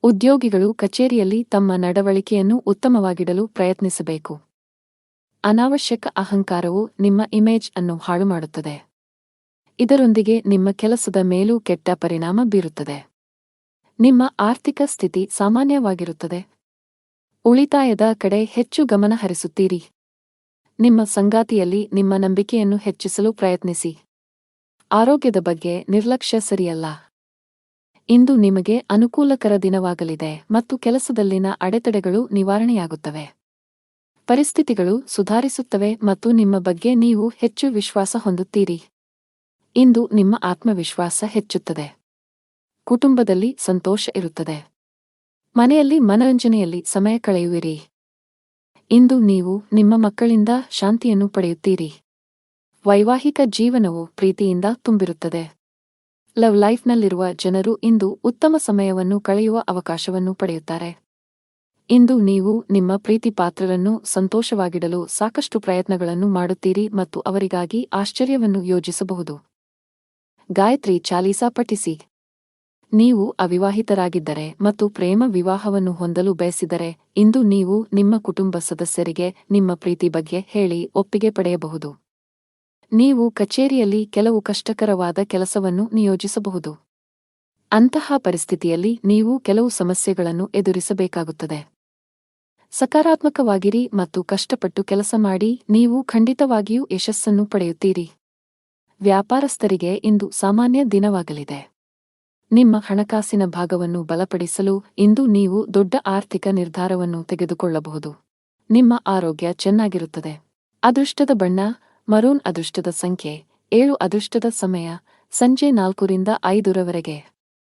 ಉದ್ಯೋಗಿಗಳು ಕಚೇರಿಯಲ್ಲಿ ತಮ್ಮ ನಡವಳಿಕೆಯನ್ನು ಉತ್ತಮವಾಗಿಡಲು ಪ್ರಯತ್ನಿಸಬೇಕು. ಅನಾವಶ್ಯಕ ಅಹಂಕಾರವು ನಿಮ್ಮ ಇಮೇಜ್ ಅನ್ನು ಹಾಳುಮಾಡುತ್ತದೆ. ಇದರೊಂದಿಗೆ ನಿಮ್ಮ ಕೆಲಸದ ಮೇಲೂ ಕೆಟ್ಟ ಪರಿಣಾಮ ಬೀರುತ್ತದೆ. ನಿಮ್ಮ ಆರ್ಥಿಕ ಸ್ಥಿತಿ ಸಾಮಾನ್ಯವಾಗಿರುತ್ತದೆ. ಉಳಿತಾಯದ ಕಡೆ ಹೆಚ್ಚು ಗಮನ ಹರಿಸುತ್ತೀರಿ. ನಿಮ್ಮ ಸಂಗಾತಿಯಲ್ಲಿ ನಿಮ್ಮ ನಂಬಿಕೆಯನ್ನು ಹೆಚ್ಚಿಸಲು ಪ್ರಯತ್ನಿಸಿ. ಆರೋಗ್ಯದ ಬಗ್ಗೆ ನಿರ್ಲಕ್ಷ್ಯ ಸರಿಯಲ್ಲ. ಇಂದು ನಿಮಗೆ ಅನುಕೂಲಕರ ದಿನವಾಗಲಿದೆ ಮತ್ತು ಕೆಲಸದಲ್ಲಿನ ಅಡೆತಡೆಗಳು ನಿವಾರಣೆಯಾಗುತ್ತವೆ. ಪರಿಸ್ಥಿತಿಗಳು ಸುಧಾರಿಸುತ್ತವೆ ಮತ್ತು ನಿಮ್ಮ ಬಗ್ಗೆ ನೀವು ಹೆಚ್ಚು ವಿಶ್ವಾಸ ಹೊಂದುತ್ತೀರಿ. ಇಂದು ನಿಮ್ಮ ಆತ್ಮವಿಶ್ವಾಸ ಹೆಚ್ಚುತ್ತದೆ. ಕುಟುಂಬದಲ್ಲಿ ಸಂತೋಷ ಇರುತ್ತದೆ. ಮನೆಯಲ್ಲಿ ಮನರಂಜನೆಯಲ್ಲಿ ಸಮಯ ಕಳೆಯುವಿರಿ. ಇಂದು ನೀವು ನಿಮ್ಮ ಮಕ್ಕಳಿಂದ ಶಾಂತಿಯನ್ನು ಪಡೆಯುತ್ತೀರಿ. ವೈವಾಹಿಕ ಜೀವನವು ಪ್ರೀತಿಯಿಂದ ತುಂಬಿರುತ್ತದೆ. ಲವ್ ಲೈಫ್ನಲ್ಲಿರುವ ಜನರು ಇಂದು ಉತ್ತಮ ಸಮಯವನ್ನು ಕಳೆಯುವ ಅವಕಾಶವನ್ನು ಪಡೆಯುತ್ತಾರೆ. ಇಂದು ನೀವು ನಿಮ್ಮ ಪ್ರೀತಿ ಪಾತ್ರರನ್ನು ಸಂತೋಷವಾಗಿಡಲು ಸಾಕಷ್ಟು ಪ್ರಯತ್ನಗಳನ್ನು ಮಾಡುತ್ತೀರಿ ಮತ್ತು ಅವರಿಗಾಗಿ ಆಶ್ಚರ್ಯವನ್ನು ಯೋಜಿಸಬಹುದು. ಗಾಯತ್ರಿ ಚಾಲೀಸಾ ಪಠಿಸಿ. ನೀವು ಅವಿವಾಹಿತರಾಗಿದ್ದರೆ ಮತ್ತು ಪ್ರೇಮ ವಿವಾಹವನ್ನು ಹೊಂದಲು ಬಯಸಿದರೆ ಇಂದು ನೀವು ನಿಮ್ಮ ಕುಟುಂಬ ಸದಸ್ಯರಿಗೆ ನಿಮ್ಮ ಪ್ರೀತಿ ಬಗ್ಗೆ ಹೇಳಿ ಒಪ್ಪಿಗೆ ಪಡೆಯಬಹುದು. ನೀವು ಕಚೇರಿಯಲ್ಲಿ ಕೆಲವು ಕಷ್ಟಕರವಾದ ಕೆಲಸವನ್ನು ನಿಯೋಜಿಸಬಹುದು. ಅಂತಹ ಪರಿಸ್ಥಿತಿಯಲ್ಲಿ ನೀವು ಕೆಲವು ಸಮಸ್ಯೆಗಳನ್ನು ಎದುರಿಸಬೇಕಾಗುತ್ತದೆ. ಸಕಾರಾತ್ಮಕವಾಗಿರಿ ಮತ್ತು ಕಷ್ಟಪಟ್ಟು ಕೆಲಸ ಮಾಡಿ, ನೀವು ಖಂಡಿತವಾಗಿಯೂ ಯಶಸ್ಸನ್ನು ಪಡೆಯುತ್ತೀರಿ. ವ್ಯಾಪಾರಸ್ಥರಿಗೆ ಇಂದು ಸಾಮಾನ್ಯ ದಿನವಾಗಲಿದೆ. ನಿಮ್ಮ ಹಣಕಾಸಿನ ಭಾಗವನ್ನು ಬಲಪಡಿಸಲು ಇಂದು ನೀವು ದೊಡ್ಡ ಆರ್ಥಿಕ ನಿರ್ಧಾರವನ್ನು ತೆಗೆದುಕೊಳ್ಳಬಹುದು. ನಿಮ್ಮ ಆರೋಗ್ಯ ಚೆನ್ನಾಗಿರುತ್ತದೆ. ಅದೃಷ್ಟದ ಬಣ್ಣ ಮರೂನ್. ಅದೃಷ್ಟದ ಸಂಖ್ಯೆ 7. ಅದೃಷ್ಟದ ಸಮಯ ಸಂಜೆ 4 ರಿಂದ 5 ರವರೆಗೆ.